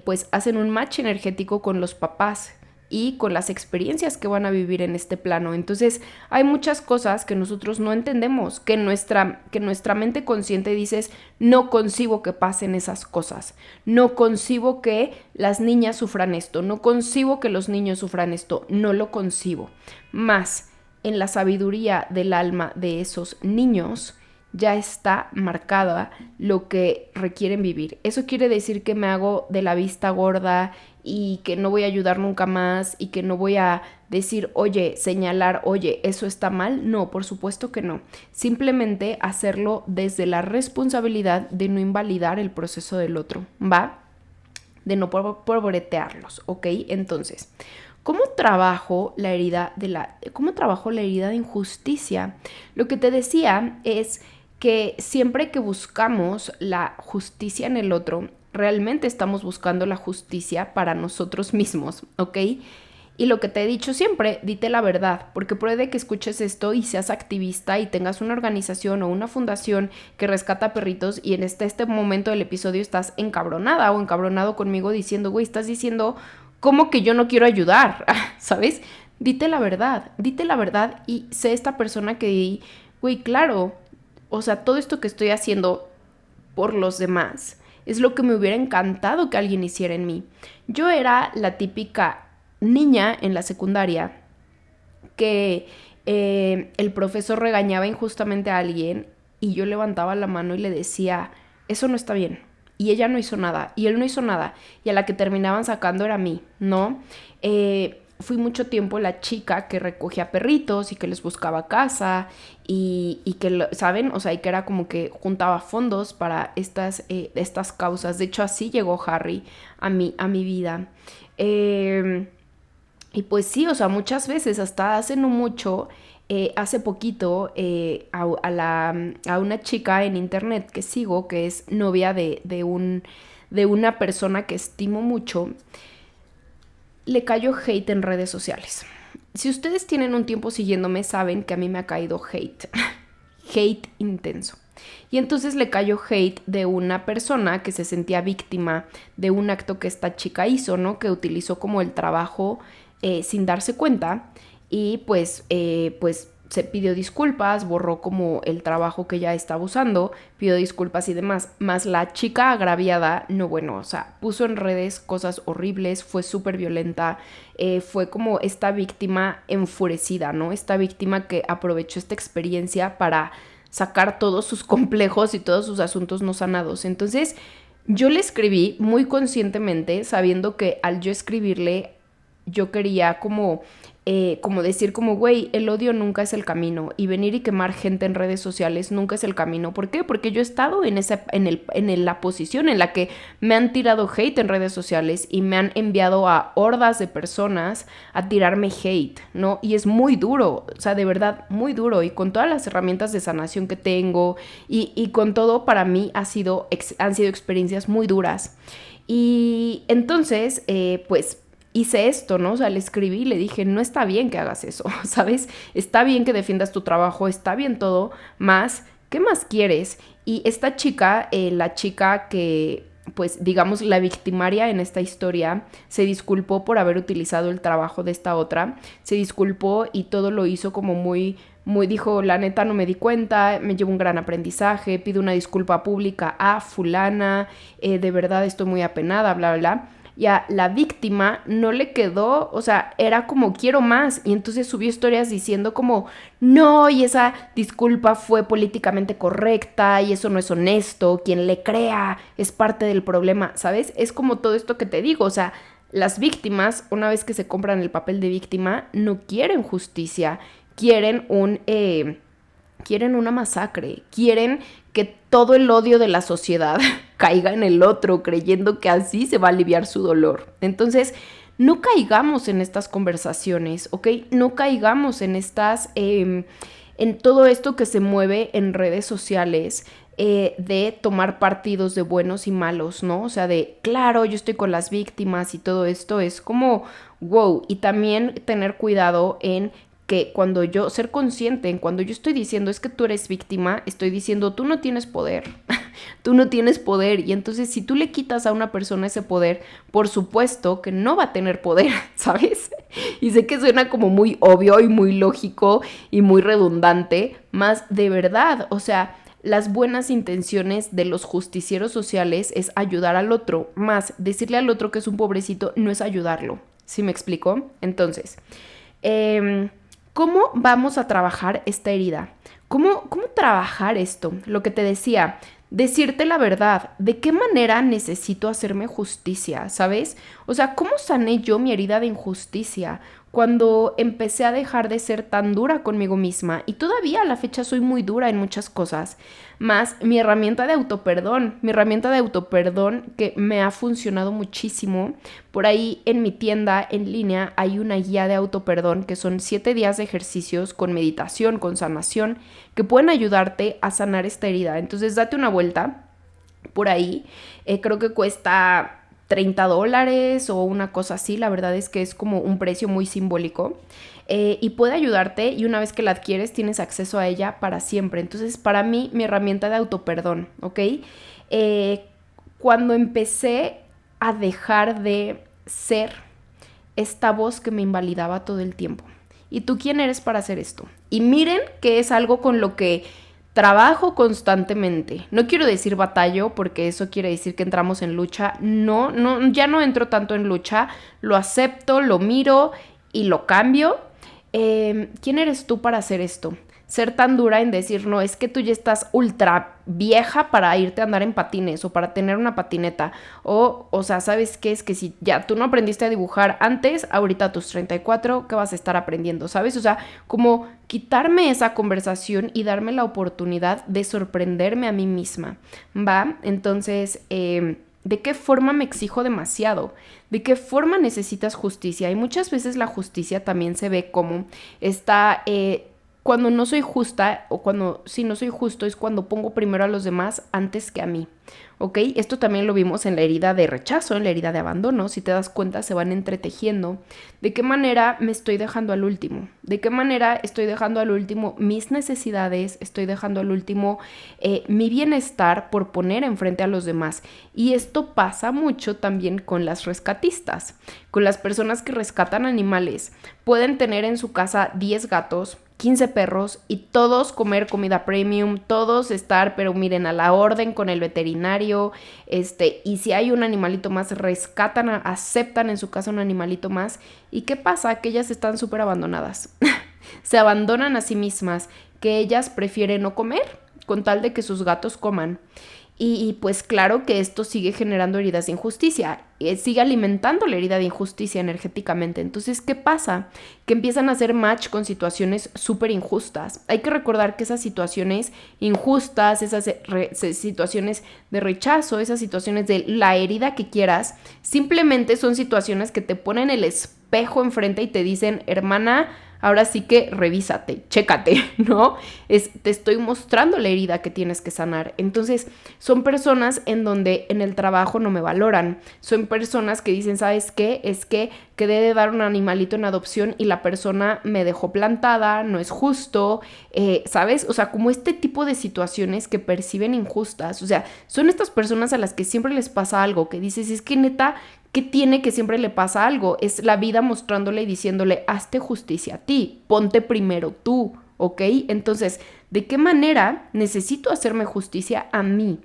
pues hacen un match energético con los papás y con las experiencias que van a vivir en este plano. Entonces hay muchas cosas que nosotros no entendemos, que nuestra mente consciente dices, no concibo que pasen esas cosas, no concibo que las niñas sufran esto, no concibo que los niños sufran esto, no lo concibo. Más en la sabiduría del alma de esos niños ya está marcada lo que requieren vivir. Eso quiere decir que me hago de la vista gorda y que no voy a ayudar nunca más y que no voy a decir, oye, señalar, oye, eso está mal. No, por supuesto que no. Simplemente hacerlo desde la responsabilidad de no invalidar el proceso del otro, ¿va? De no pobretearlos, ¿ok? Entonces, ¿cómo trabajo la herida de injusticia? Lo que te decía es que siempre que buscamos la justicia en el otro, realmente estamos buscando la justicia para nosotros mismos, ¿ok? Y lo que te he dicho siempre, dite la verdad, porque puede que escuches esto y seas activista y tengas una organización o una fundación que rescata perritos y en este momento del episodio estás encabronada o encabronado conmigo diciendo, güey, estás diciendo como que yo no quiero ayudar, ¿sabes? Dite la verdad y sé esta persona que, güey, claro, o sea, todo esto que estoy haciendo por los demás es lo que me hubiera encantado que alguien hiciera en mí. Yo era la típica niña en la secundaria que el profesor regañaba injustamente a alguien y yo levantaba la mano y le decía, eso no está bien. Y ella no hizo nada, y él no hizo nada, y a la que terminaban sacando era a mí, ¿no? Fui mucho tiempo la chica que recogía perritos y que les buscaba casa y que, ¿saben? O sea, y que era como que juntaba fondos para estas causas. De hecho, así llegó Harry a mi vida. Y pues sí, o sea, muchas veces, hasta hace no mucho, hace poquito, a una chica en internet que sigo, que es novia de una persona que estimo mucho, le cayó hate en redes sociales. si ustedes tienen un tiempo siguiéndome, saben que a mí me ha caído hate, hate intenso. Y entonces le cayó hate de una persona que se sentía víctima de un acto que esta chica hizo, ¿no? Que utilizó como el trabajo sin darse cuenta y pues se pidió disculpas, borró como el trabajo que ella estaba usando, pidió disculpas y demás. Más la chica agraviada, no, bueno, o sea, puso en redes cosas horribles, fue súper violenta, fue como esta víctima enfurecida, ¿no? Esta víctima que aprovechó esta experiencia para sacar todos sus complejos y todos sus asuntos no sanados. Entonces, yo le escribí muy conscientemente, sabiendo que al yo escribirle, yo quería como decir como, güey, el odio nunca es el camino y venir y quemar gente en redes sociales nunca es el camino. ¿Por qué? Porque yo he estado en la posición en la que me han tirado hate en redes sociales y me han enviado a hordas de personas a tirarme hate, ¿no? Y es muy duro, o sea, de verdad, muy duro. Y con todas las herramientas de sanación que tengo y con todo, para mí han sido experiencias muy duras. Y entonces, pues hice esto, ¿no? O sea, le escribí y le dije, no está bien que hagas eso, ¿sabes? Está bien que defiendas tu trabajo, está bien todo, más, ¿qué más quieres? Y esta chica, la chica que, pues, digamos, la victimaria en esta historia, se disculpó por haber utilizado el trabajo de esta otra, se disculpó y todo lo hizo como dijo, la neta no me di cuenta, me llevo un gran aprendizaje, pido una disculpa pública a fulana, de verdad estoy muy apenada, bla, bla, bla. Y a la víctima no le quedó, o sea, era como quiero más. Y entonces subió historias diciendo como, no, y esa disculpa fue políticamente correcta y eso no es honesto, quien le crea es parte del problema, ¿sabes? Es como todo esto que te digo, o sea, las víctimas, una vez que se compran el papel de víctima, no quieren justicia, quieren una masacre, quieren que todo el odio de la sociedad caiga en el otro, creyendo que así se va a aliviar su dolor. Entonces, no caigamos en estas conversaciones, ¿ok? No caigamos en en todo esto que se mueve en redes sociales, de tomar partidos de buenos y malos, ¿no? O sea, de, claro, yo estoy con las víctimas y todo esto es como, wow, y también tener cuidado en que ser consciente en cuando yo estoy diciendo es que tú eres víctima, estoy diciendo tú no tienes poder, tú no tienes poder y entonces si tú le quitas a una persona ese poder, por supuesto que no va a tener poder, ¿sabes? Y sé que suena como muy obvio y muy lógico y muy redundante, más de verdad, o sea, las buenas intenciones de los justicieros sociales es ayudar al otro, más decirle al otro que es un pobrecito no es ayudarlo, ¿sí me explico? Entonces, ¿cómo vamos a trabajar esta herida? ¿Cómo trabajar esto? Lo que te decía, decirte la verdad. ¿De qué manera necesito hacerme justicia? ¿Sabes? O sea, ¿cómo sané yo mi herida de injusticia cuando empecé a dejar de ser tan dura conmigo misma? Y todavía a la fecha soy muy dura en muchas cosas. Más mi herramienta de autoperdón que me ha funcionado muchísimo. Por ahí en mi tienda en línea hay una guía de autoperdón que son 7 días de ejercicios con meditación, con sanación, que pueden ayudarte a sanar esta herida. Entonces date una vuelta por ahí. Creo que cuesta $30 o una cosa así. La verdad es que es como un precio muy simbólico. Y puede ayudarte y una vez que la adquieres tienes acceso a ella para siempre. Entonces, para mí, mi herramienta de autoperdón, ¿ok? Cuando empecé a dejar de ser esta voz que me invalidaba todo el tiempo. ¿Y tú quién eres para hacer esto? Y miren que es algo con lo que trabajo constantemente. No quiero decir batallo porque eso quiere decir que entramos en lucha. No, ya no entro tanto en lucha. Lo acepto, lo miro y lo cambio. ¿Quién eres tú para hacer esto? Ser tan dura en decir, no, es que tú ya estás ultra vieja para irte a andar en patines o para tener una patineta. O sea, ¿sabes qué? Es que si ya tú no aprendiste a dibujar antes, ahorita a tus 34, ¿qué vas a estar aprendiendo? ¿Sabes? O sea, como quitarme esa conversación y darme la oportunidad de sorprenderme a mí misma, ¿va? Entonces, ¿de qué forma me exijo demasiado? ¿De qué forma necesitas justicia? Y muchas veces la justicia también se ve como esta cuando no soy justa, o cuando si no soy justo, es cuando pongo primero a los demás antes que a mí, ¿ok? Esto también lo vimos en la herida de rechazo, en la herida de abandono. Si te das cuenta, se van entretejiendo. ¿De qué manera me estoy dejando al último? ¿De qué manera estoy dejando al último mis necesidades? Estoy dejando al último mi bienestar por poner enfrente a los demás. Y esto pasa mucho también con las rescatistas, con las personas que rescatan animales. Pueden tener en su casa 10 gatos, 15 perros y todos comer comida premium, todos estar, pero miren, a la orden con el veterinario, y si hay un animalito más, rescatan, aceptan en su casa un animalito más. ¿Y qué pasa? Que ellas están súper abandonadas. Se abandonan a sí mismas, que ellas prefieren no comer con tal de que sus gatos coman. Y pues claro que esto sigue generando heridas de injusticia, sigue alimentando la herida de injusticia energéticamente. Entonces, ¿qué pasa? Que empiezan a hacer match con situaciones súper injustas. Hay que recordar que esas situaciones injustas, esas situaciones de rechazo, esas situaciones de la herida que quieras, simplemente son situaciones que te ponen el espejo enfrente y te dicen, hermana, ahora sí que revísate, chécate, ¿no? Te estoy mostrando la herida que tienes que sanar. Entonces, son personas en donde en el trabajo no me valoran. Son personas que dicen, ¿sabes qué? Es que quedé de dar un animalito en adopción y la persona me dejó plantada, no es justo, ¿sabes? O sea, como este tipo de situaciones que perciben injustas. O sea, son estas personas a las que siempre les pasa algo, que dices, es que neta, ¿qué tiene que siempre le pasa algo? Es la vida mostrándole y diciéndole, hazte justicia a ti, ponte primero tú, ¿ok? Entonces, ¿de qué manera necesito hacerme justicia a mí?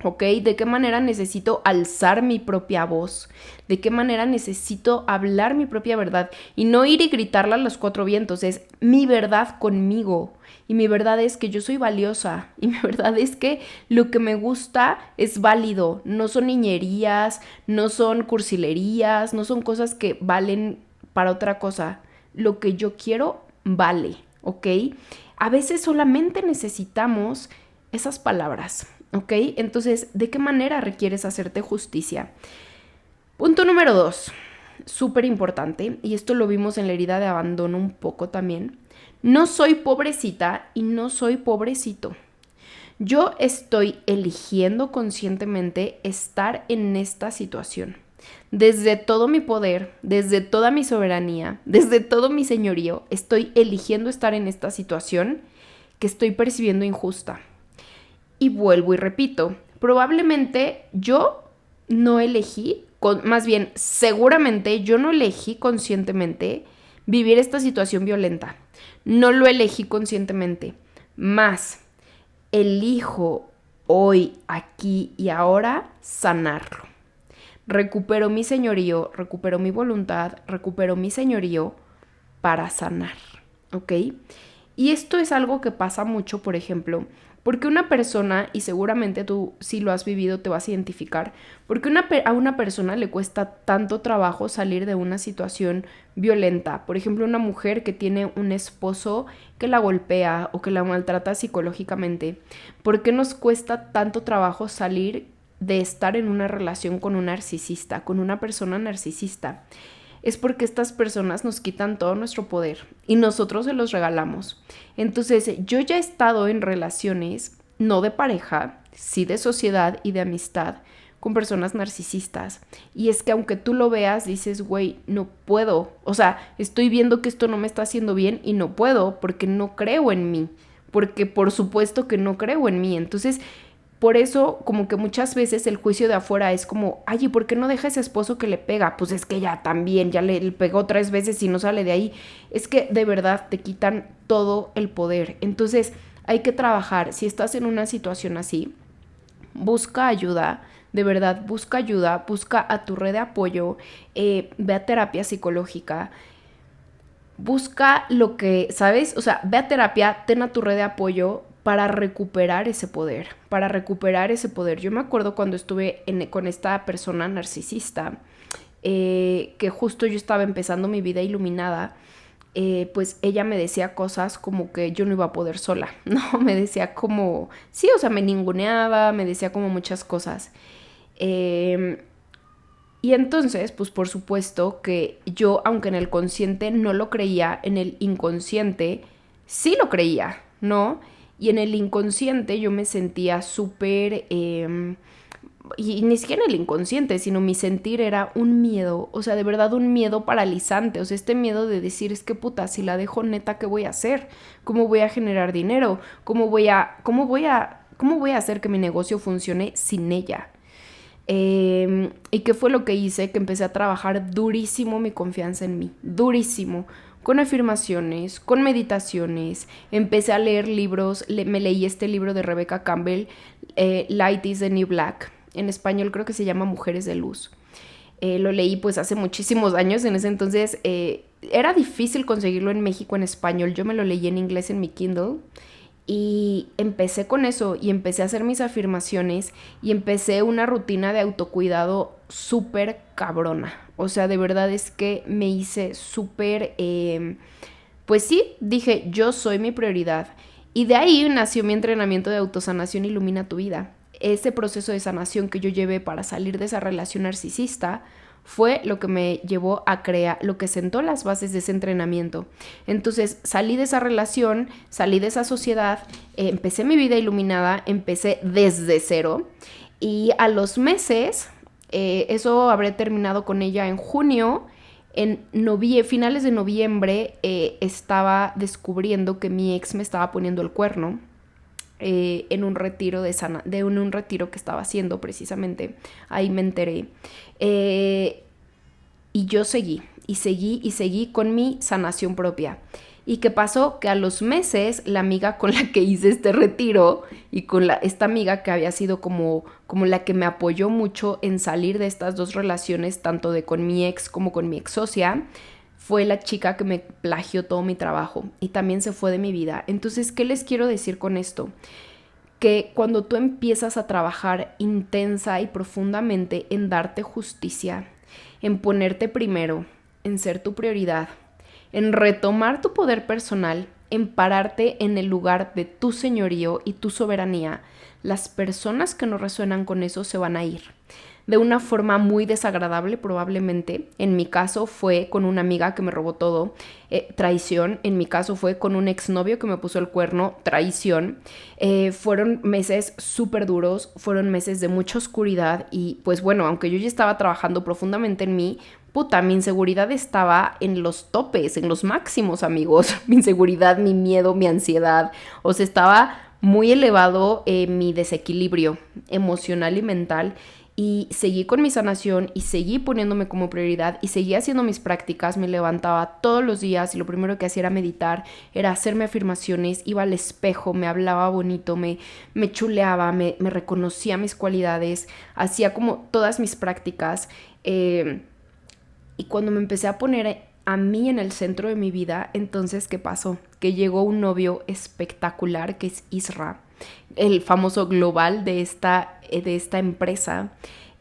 ¿Ok? ¿De qué manera necesito alzar mi propia voz? ¿De qué manera necesito hablar mi propia verdad? Y no ir y gritarla a los cuatro vientos, es mi verdad conmigo. Y mi verdad es que yo soy valiosa. Y mi verdad es que lo que me gusta es válido. No son niñerías, no son cursilerías, no son cosas que valen para otra cosa. Lo que yo quiero vale, ¿ok? A veces solamente necesitamos esas palabras, ¿ok? Entonces, ¿de qué manera requieres hacerte justicia? Punto número 2, súper importante, y esto lo vimos en la herida de abandono un poco también. No soy pobrecita y no soy pobrecito. Yo estoy eligiendo conscientemente estar en esta situación. Desde todo mi poder, desde toda mi soberanía, desde todo mi señorío, estoy eligiendo estar en esta situación que estoy percibiendo injusta. Y vuelvo y repito, probablemente yo no elegí, más bien seguramente yo no elegí conscientemente vivir esta situación violenta. No lo elegí conscientemente. Más, elijo hoy, aquí y ahora sanarlo. Recupero mi señorío, recupero mi voluntad, recupero mi señorío para sanar, ¿ok? Y esto es algo que pasa mucho, por ejemplo, porque una persona, y seguramente tú si lo has vivido te vas a identificar, porque a una persona le cuesta tanto trabajo salir de una situación violenta. Por ejemplo, una mujer que tiene un esposo que la golpea o que la maltrata psicológicamente. ¿Por qué nos cuesta tanto trabajo salir de estar en una relación con un narcisista, con una persona narcisista? Es porque estas personas nos quitan todo nuestro poder y nosotros se los regalamos. Entonces, yo ya he estado en relaciones, no de pareja, sí de sociedad y de amistad, con personas narcisistas. Y es que aunque tú lo veas, dices, güey, no puedo. O sea, estoy viendo que esto no me está haciendo bien y no puedo porque no creo en mí. Porque por supuesto que no creo en mí. Entonces, por eso, como que muchas veces el juicio de afuera es como, ay, ¿y por qué no deja ese esposo que le pega? Pues es que ya también, ya le pegó 3 veces y no sale de ahí. Es que de verdad te quitan todo el poder. Entonces, hay que trabajar. Si estás en una situación así, busca ayuda. De verdad, busca ayuda, busca a tu red de apoyo, ve a terapia psicológica. Busca lo que, ¿sabes? O sea, ve a terapia, ten a tu red de apoyo para recuperar ese poder, para recuperar ese poder. Yo me acuerdo cuando estuve con esta persona narcisista, que justo yo estaba empezando mi vida iluminada, pues ella me decía cosas como que yo no iba a poder sola, ¿no? Me decía como, sí, o sea, me ninguneaba, me decía como muchas cosas. Y entonces, pues por supuesto que yo, aunque en el consciente no lo creía, en el inconsciente sí lo creía, ¿no? Y en el inconsciente yo me sentía súper... y ni siquiera en el inconsciente, sino mi sentir era un miedo, o sea, de verdad un miedo paralizante, o sea, este miedo de decir, es que puta, si la dejo neta, ¿qué voy a hacer? ¿Cómo voy a generar dinero? ¿Cómo voy a hacer que mi negocio funcione sin ella? ¿Y qué fue lo que hice? Que empecé a trabajar durísimo mi confianza en mí, durísimo, con afirmaciones, con meditaciones, empecé a leer libros, me leí este libro de Rebecca Campbell, Light is the New Black, en español creo que se llama Mujeres de Luz. Lo leí pues hace muchísimos años, en ese entonces era difícil conseguirlo en México en español, yo me lo leí en inglés en mi Kindle. Y empecé con eso y empecé a hacer mis afirmaciones y empecé una rutina de autocuidado súper cabrona. O sea, de verdad es que me hice súper... pues sí, dije, yo soy mi prioridad. Y de ahí nació mi entrenamiento de autosanación Ilumina tu vida. Ese proceso de sanación que yo llevé para salir de esa relación narcisista fue lo que me llevó a crear, lo que sentó las bases de ese entrenamiento. Entonces salí de esa relación, salí de esa sociedad, empecé mi vida iluminada, empecé desde cero y a los meses, eso habré terminado con ella en junio, en finales de noviembre estaba descubriendo que mi ex me estaba poniendo el cuerno. En un retiro un retiro que estaba haciendo precisamente, ahí me enteré. Y yo seguí con mi sanación propia. ¿Y qué pasó? Que a los meses la amiga con la que hice este retiro y con esta amiga que había sido como la que me apoyó mucho en salir de estas dos relaciones, tanto de con mi ex como con mi ex socia, fue la chica que me plagió todo mi trabajo y también se fue de mi vida. Entonces, ¿qué les quiero decir con esto? Que cuando tú empiezas a trabajar intensa y profundamente en darte justicia, en ponerte primero, en ser tu prioridad, en retomar tu poder personal, en pararte en el lugar de tu señorío y tu soberanía, las personas que no resuenan con eso se van a ir. De una forma muy desagradable probablemente. En mi caso fue con una amiga que me robó todo, traición. En mi caso fue con un exnovio que me puso el cuerno, traición. Fueron meses súper duros, fueron meses de mucha oscuridad y pues bueno, aunque yo ya estaba trabajando profundamente en mí, puta, mi inseguridad estaba en los topes, en los máximos, amigos. Mi inseguridad, mi miedo, mi ansiedad, o sea, estaba muy elevado mi desequilibrio emocional y mental. Y seguí con mi sanación y seguí poniéndome como prioridad y seguí haciendo mis prácticas. Me levantaba todos los días y lo primero que hacía era meditar, era hacerme afirmaciones, iba al espejo, me hablaba bonito, me chuleaba, me reconocía mis cualidades, hacía como todas mis prácticas. Y cuando me empecé a poner a mí en el centro de mi vida, entonces, ¿qué pasó? Que llegó un novio espectacular que es Isra, el famoso global de esta empresa,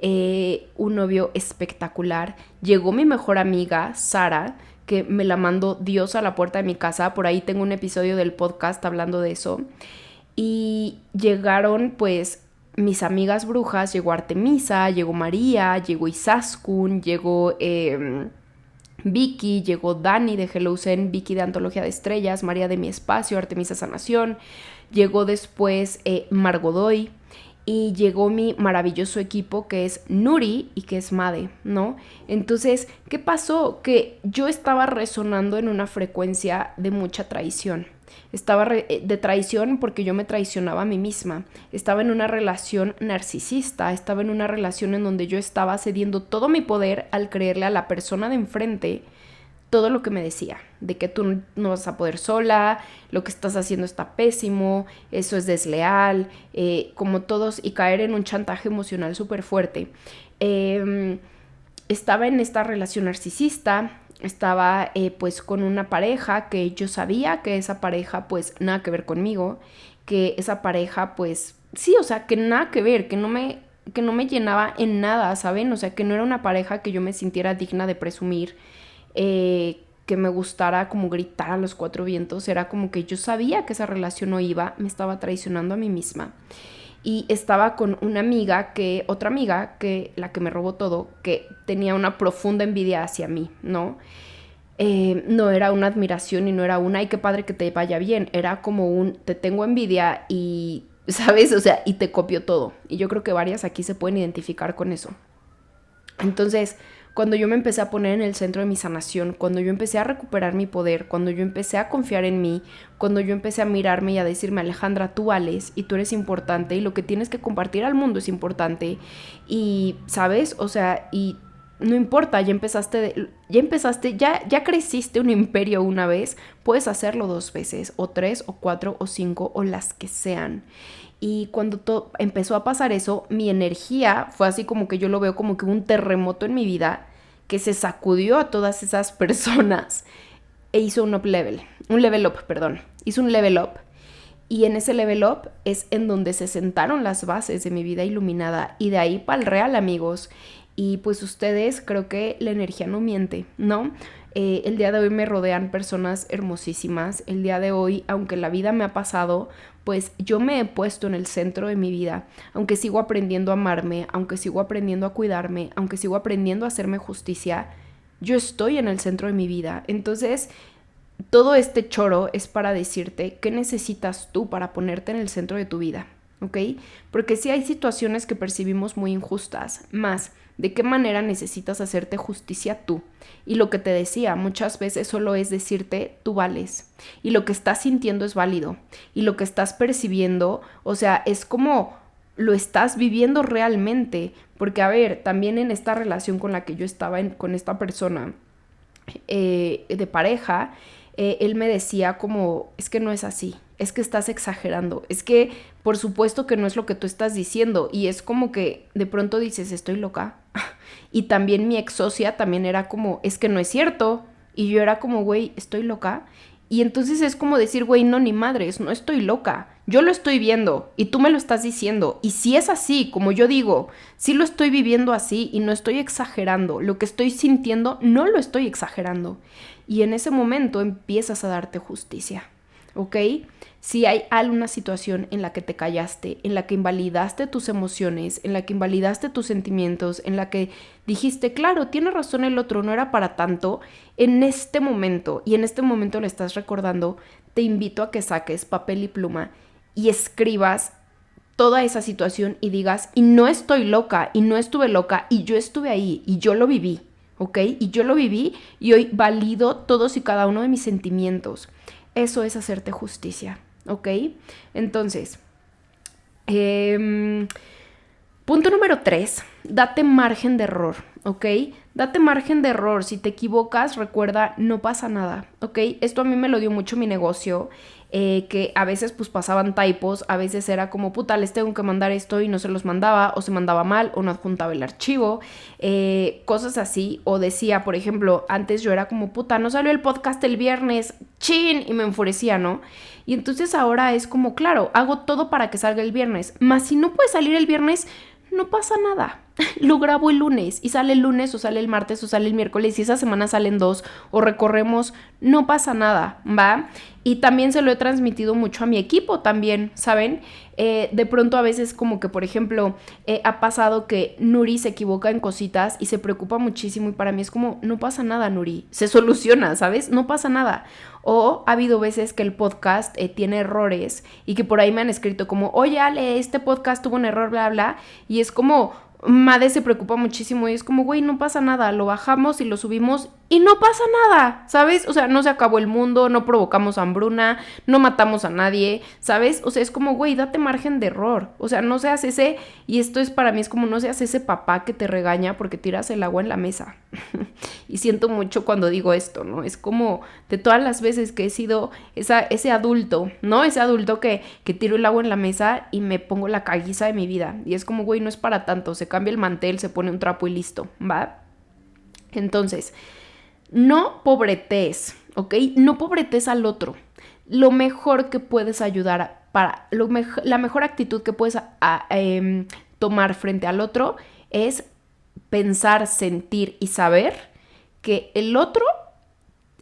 un novio espectacular. Llegó mi mejor amiga, Sara, que me la mandó Dios a la puerta de mi casa. Por ahí tengo un episodio del podcast hablando de eso. Y llegaron, pues, mis amigas brujas. Llegó Artemisa, llegó María, llegó Izaskun, llegó Vicky, llegó Dani de Hello Zen, Vicky de Antología de Estrellas, María de Mi Espacio, Artemisa Sanación. Llegó después Margodoy y llegó mi maravilloso equipo que es Nuri y que es Made, ¿no? Entonces, ¿qué pasó? Que yo estaba resonando en una frecuencia de mucha traición. Estaba de traición porque yo me traicionaba a mí misma. Estaba en una relación narcisista, estaba en una relación en donde yo estaba cediendo todo mi poder al creerle a la persona de enfrente todo lo que me decía, de que tú no vas a poder sola, lo que estás haciendo está pésimo, eso es desleal, como todos, y caer en un chantaje emocional súper fuerte. Estaba en esta relación narcisista, estaba pues con una pareja que yo sabía que esa pareja pues nada que ver conmigo, que esa pareja pues sí, o sea, que nada que ver, que no me llenaba en nada, ¿saben? O sea, que no era una pareja que yo me sintiera digna de presumir, que me gustara como gritar a los cuatro vientos. Era como que yo sabía que esa relación no iba, me estaba traicionando a mí misma. Y estaba con otra amiga, que la que me robó todo, que tenía una profunda envidia hacia mí, ¿no? no era una admiración y no era una, ay, qué padre que te vaya bien, era como un, te tengo envidia y, ¿sabes? O sea, y te copio todo. Y yo creo que varias aquí se pueden identificar con eso. Entonces, cuando yo me empecé a poner en el centro de mi sanación, cuando yo empecé a recuperar mi poder, cuando yo empecé a confiar en mí, cuando yo empecé a mirarme y a decirme, Alejandra, tú vales y tú eres importante y lo que tienes que compartir al mundo es importante y, ¿sabes? O sea, y no importa, ya creciste un imperio una vez, puedes hacerlo 2 veces, o 3, o 4, o 5, o las que sean. Y cuando empezó a pasar eso, mi energía fue así como que yo lo veo como que un terremoto en mi vida que se sacudió a todas esas personas e hizo un level up, perdón, hizo un level up. Y en ese level up es en donde se sentaron las bases de mi vida iluminada y de ahí para el real, amigos. Y pues ustedes, creo que la energía no miente, ¿no? El día de hoy me rodean personas hermosísimas. El día de hoy, aunque la vida me ha pasado, pues yo me he puesto en el centro de mi vida. Aunque sigo aprendiendo a amarme, aunque sigo aprendiendo a cuidarme, aunque sigo aprendiendo a hacerme justicia, yo estoy en el centro de mi vida. Entonces, todo este choro es para decirte qué necesitas tú para ponerte en el centro de tu vida, ¿ok? Porque sí hay situaciones que percibimos muy injustas, más de qué manera necesitas hacerte justicia tú. Y lo que te decía, muchas veces solo es decirte tú vales. Y lo que estás sintiendo es válido. Y lo que estás percibiendo, o sea, es como lo estás viviendo realmente. Porque, a ver, también en esta relación con la que yo estaba con esta persona de pareja, él me decía como, es que no es así, es que estás exagerando, es que por supuesto que no es lo que tú estás diciendo, y es como que de pronto dices, estoy loca. Y también mi ex socia también era como, es que no es cierto, y yo era como, güey, estoy loca. Y entonces es como decir, güey, no, ni madres, no estoy loca. Yo lo estoy viendo y tú me lo estás diciendo. Y si es así, como yo digo, si lo estoy viviendo así y no estoy exagerando, lo que estoy sintiendo no lo estoy exagerando. Y en ese momento empiezas a darte justicia, ¿ok? Si hay alguna situación en la que te callaste, en la que invalidaste tus emociones, en la que invalidaste tus sentimientos, en la que dijiste, claro, tiene razón el otro, no era para tanto, en este momento, y en este momento le estás recordando, te invito a que saques papel y pluma y escribas toda esa situación y digas, y no estoy loca, y no estuve loca, y yo estuve ahí, y yo lo viví, ¿ok? Y yo lo viví y hoy valido todos y cada uno de mis sentimientos. Eso es hacerte justicia, ¿ok? Entonces, punto número 3, date margen de error, ¿ok? Date margen de error. Si te equivocas, recuerda, no pasa nada, ¿ok? Esto a mí me lo dio mucho mi negocio, que a veces pues pasaban typos, a veces era como, puta, les tengo que mandar esto y no se los mandaba, o se mandaba mal, o no adjuntaba el archivo, cosas así. O decía, por ejemplo, antes yo era como, puta, no salió el podcast el viernes, chin, y me enfurecía, ¿no? Y entonces ahora es como, claro, hago todo para que salga el viernes, mas si no puede salir el viernes, no pasa nada. Lo grabo el lunes y sale el lunes o sale el martes o sale el miércoles y esa semana salen 2 o recorremos, no pasa nada, ¿va? Y también se lo he transmitido mucho a mi equipo también, ¿saben? De pronto a veces como que, por ejemplo, ha pasado que Nuri se equivoca en cositas y se preocupa muchísimo y para mí es como, no pasa nada, Nuri, se soluciona, ¿sabes? No pasa nada. O ha habido veces que el podcast tiene errores y que por ahí me han escrito como, oye, Ale, este podcast tuvo un error, bla, bla, y es como, Made se preocupa muchísimo y es como, güey, no pasa nada, lo bajamos y lo subimos y no pasa nada, ¿sabes? O sea, no se acabó el mundo, no provocamos hambruna, no matamos a nadie, ¿sabes? O sea, es como, güey, date margen de error, o sea, no seas ese, y esto es para mí, es como no seas ese papá que te regaña porque tiras el agua en la mesa. Y siento mucho cuando digo esto, ¿no? Es como de todas las veces que he sido ese adulto, ¿no? Ese adulto que tiro el agua en la mesa y me pongo la caguiza de mi vida. Y es como, güey, no es para tanto, se cambia el mantel, se pone un trapo y listo, ¿va? Entonces, no pobretes, ¿ok? No pobretes al otro. Lo mejor que puedes ayudar la mejor actitud que puedes tomar frente al otro es pensar, sentir y saber que el otro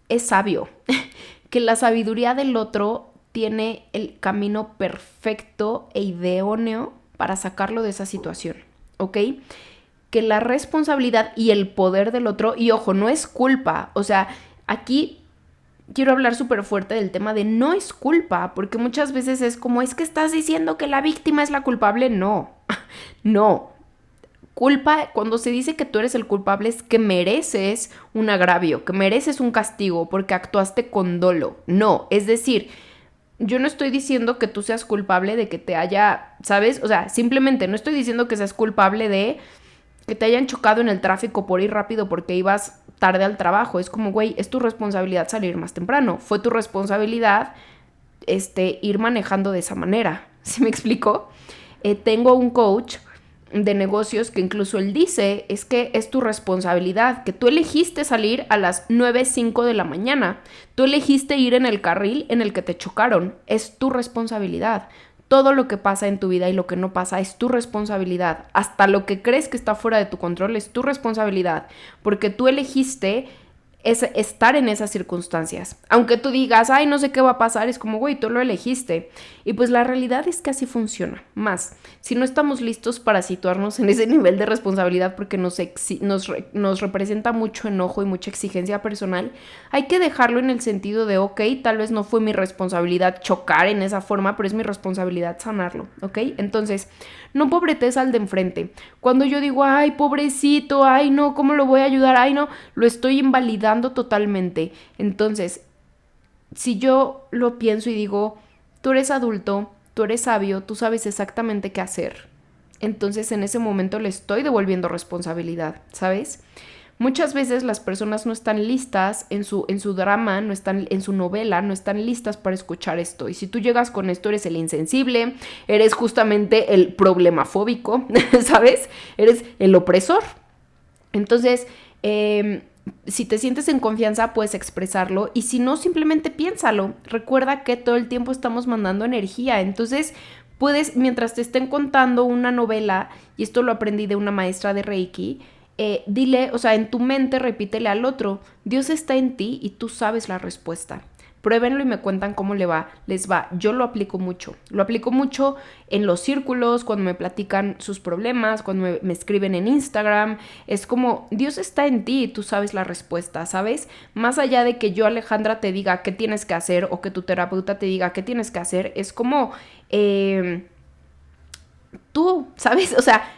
es sabio, que la sabiduría del otro tiene el camino perfecto e idóneo para sacarlo de esa situación, ¿ok? Que la responsabilidad y el poder del otro, y ojo, no es culpa, o sea, Aquí quiero hablar súper fuerte del tema de no es culpa, porque muchas veces es como, es que estás diciendo que la víctima es la culpable. No, no. Culpa, cuando se dice que tú eres el culpable, es que mereces un agravio, que mereces un castigo porque actuaste con dolo. No, es decir, yo no estoy diciendo que tú seas culpable de que te haya, ¿sabes? O sea, simplemente no estoy diciendo que seas culpable de que te hayan chocado en el tráfico por ir rápido porque ibas tarde al trabajo. Es como, güey, es tu responsabilidad salir más temprano. Fue tu responsabilidad ir manejando de esa manera. ¿Sí me explico? Tengo un coach de negocios que incluso él dice, es que es tu responsabilidad, que tú elegiste salir a las 9:05 de la mañana, tú elegiste ir en el carril en el que te chocaron, es tu responsabilidad. Todo lo que pasa en tu vida y lo que no pasa es tu responsabilidad. Hasta lo que crees que está fuera de tu control es tu responsabilidad, porque tú elegiste estar en esas circunstancias. Aunque tú digas, ay, no sé qué va a pasar, es como, güey, tú lo elegiste. Y pues la realidad es que así funciona. Más, si no estamos listos para situarnos en ese nivel de responsabilidad porque nos representa mucho enojo y mucha exigencia personal, hay que dejarlo en el sentido de, ok, tal vez no fue mi responsabilidad chocar en esa forma, pero es mi responsabilidad sanarlo, ¿ok? Entonces, no pobretes al de enfrente. Cuando yo digo, ay, pobrecito, ay, no, ¿cómo lo voy a ayudar? Ay, no, lo estoy invalidando totalmente. Entonces, si yo lo pienso y digo, tú eres adulto, tú eres sabio, tú sabes exactamente qué hacer. Entonces, en ese momento le estoy devolviendo responsabilidad, ¿sabes? Muchas veces las personas no están listas en su drama, no están en su novela, no están listas para escuchar esto. Y si tú llegas con esto, eres el insensible, eres justamente el problemafóbico, ¿sabes? Eres el opresor. Entonces, si te sientes en confianza, puedes expresarlo. Y si no, simplemente piénsalo. Recuerda que todo el tiempo estamos mandando energía. Entonces, puedes, mientras te estén contando una novela, y esto lo aprendí de una maestra de Reiki, dile, o sea, en tu mente repítele al otro, Dios está en ti y tú sabes la respuesta. Pruébenlo y me cuentan cómo les va. Yo lo aplico mucho en los círculos, cuando me platican sus problemas, cuando me escriben en Instagram. Es como, Dios está en ti y tú sabes la respuesta, ¿sabes? Más allá de que yo, Alejandra, te diga qué tienes que hacer o que tu terapeuta te diga qué tienes que hacer, es como, tú, ¿sabes? O sea,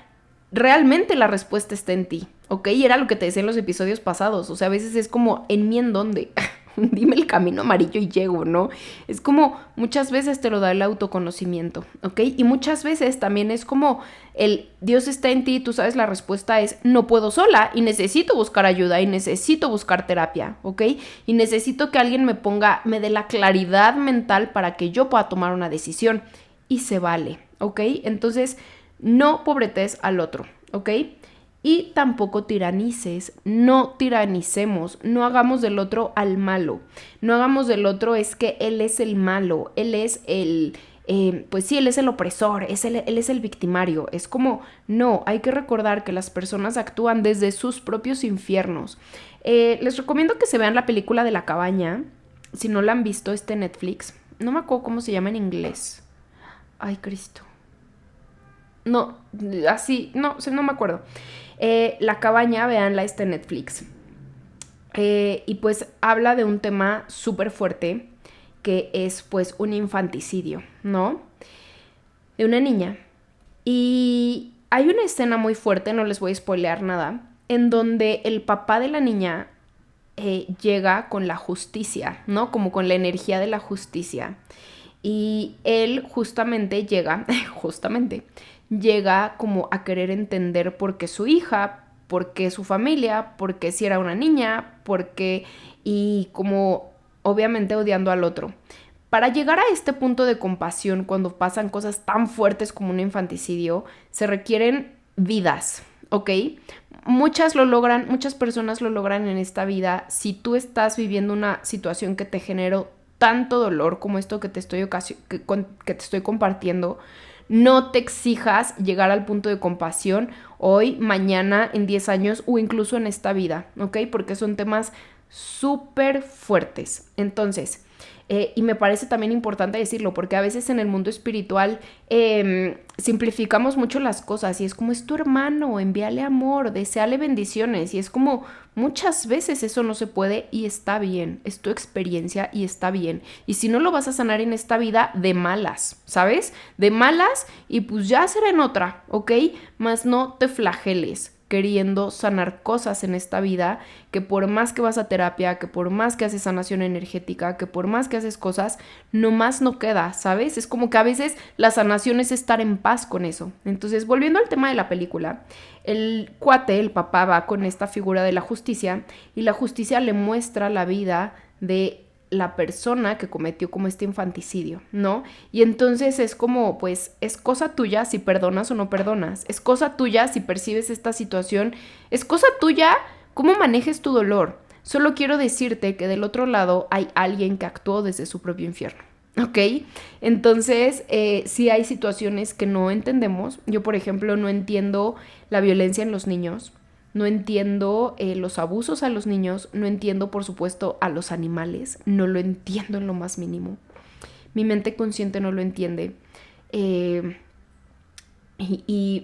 realmente la respuesta está en ti, ¿ok? Y era lo que te decía en los episodios pasados, o sea, a veces es como, ¿en mí en dónde? Dime el camino amarillo y llego, ¿no? Es como, muchas veces te lo da el autoconocimiento, ¿ok? Y muchas veces también es como, el Dios está en ti, tú sabes, la respuesta es, no puedo sola y necesito buscar ayuda y necesito buscar terapia, ¿ok? Y necesito que alguien me dé la claridad mental para que yo pueda tomar una decisión. Y se vale, ¿ok? Entonces, no pobretes al otro, ¿ok? Y tampoco tiranices, no tiranicemos, no hagamos del otro al malo, no hagamos del otro es que él es el malo, él es pues sí, él es el opresor, él es el victimario. Es como, no, hay que recordar que las personas actúan desde sus propios infiernos. Les recomiendo que se vean la película de La Cabaña, si no la han visto, Netflix, no me acuerdo cómo se llama en inglés. Ay, Cristo. No, así, no me acuerdo. La Cabaña, véanla, está en Netflix. Y pues habla de un tema súper fuerte que es pues un infanticidio, ¿no? De una niña. Y hay una escena muy fuerte, no les voy a spoilear nada, en donde el papá de la niña llega con la justicia, ¿no? Como con la energía de la justicia. Y él justamente llega como a querer entender por qué su hija, por qué su familia, por qué si era una niña, por qué, y como obviamente odiando al otro. Para llegar a este punto de compasión cuando pasan cosas tan fuertes como un infanticidio, se requieren vidas, ¿ok? Muchas personas lo logran en esta vida. Si tú estás viviendo una situación que te generó tanto dolor como esto que te estoy compartiendo, no te exijas llegar al punto de compasión hoy, mañana, en 10 años o incluso en esta vida, ¿ok? Porque son temas súper fuertes. Entonces, y me parece también importante decirlo, porque a veces en el mundo espiritual simplificamos mucho las cosas y es como es tu hermano, envíale amor, deséale bendiciones y es como muchas veces eso no se puede y está bien, es tu experiencia y está bien. Y si no lo vas a sanar en esta vida, de malas, ¿sabes? De malas y pues ya será en otra, ¿ok? Más no te flageles queriendo sanar cosas en esta vida, que por más que vas a terapia, que por más que haces sanación energética, que por más que haces cosas, nomás no queda, ¿sabes? Es como que a veces la sanación es estar en paz con eso. Entonces, volviendo al tema de la película, el cuate, el papá, va con esta figura de la justicia y la justicia le muestra la vida de la persona que cometió como este infanticidio, ¿no? Y entonces es como, pues, es cosa tuya si perdonas o no perdonas, es cosa tuya si percibes esta situación, es cosa tuya cómo manejes tu dolor. Solo quiero decirte que del otro lado hay alguien que actuó desde su propio infierno, ¿ok? Entonces, sí hay situaciones que no entendemos. Yo, por ejemplo, no entiendo la violencia en los niños. No entiendo los abusos a los niños, no entiendo, por supuesto, a los animales, no lo entiendo en lo más mínimo. Mi mente consciente no lo entiende. Y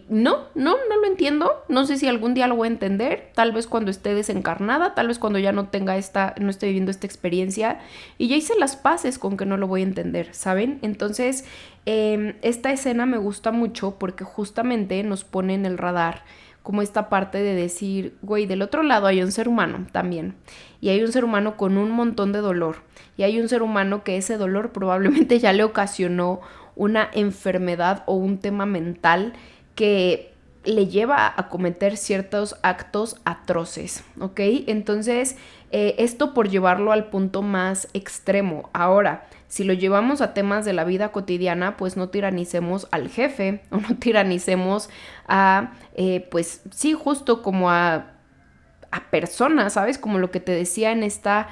no lo entiendo. No sé si algún día lo voy a entender. Tal vez cuando esté desencarnada, tal vez cuando ya no esté viviendo esta experiencia. Y ya hice las paces con que no lo voy a entender, ¿saben? Entonces, esta escena me gusta mucho porque justamente nos pone en el radar como esta parte de decir, güey, del otro lado hay un ser humano también. Y hay un ser humano con un montón de dolor. Y hay un ser humano que ese dolor probablemente ya le ocasionó una enfermedad o un tema mental que le lleva a cometer ciertos actos atroces, ¿ok? Entonces, esto por llevarlo al punto más extremo. Ahora, si lo llevamos a temas de la vida cotidiana, pues no tiranicemos al jefe o no tiranicemos a, pues sí, justo como a personas, ¿sabes? Como lo que te decía en esta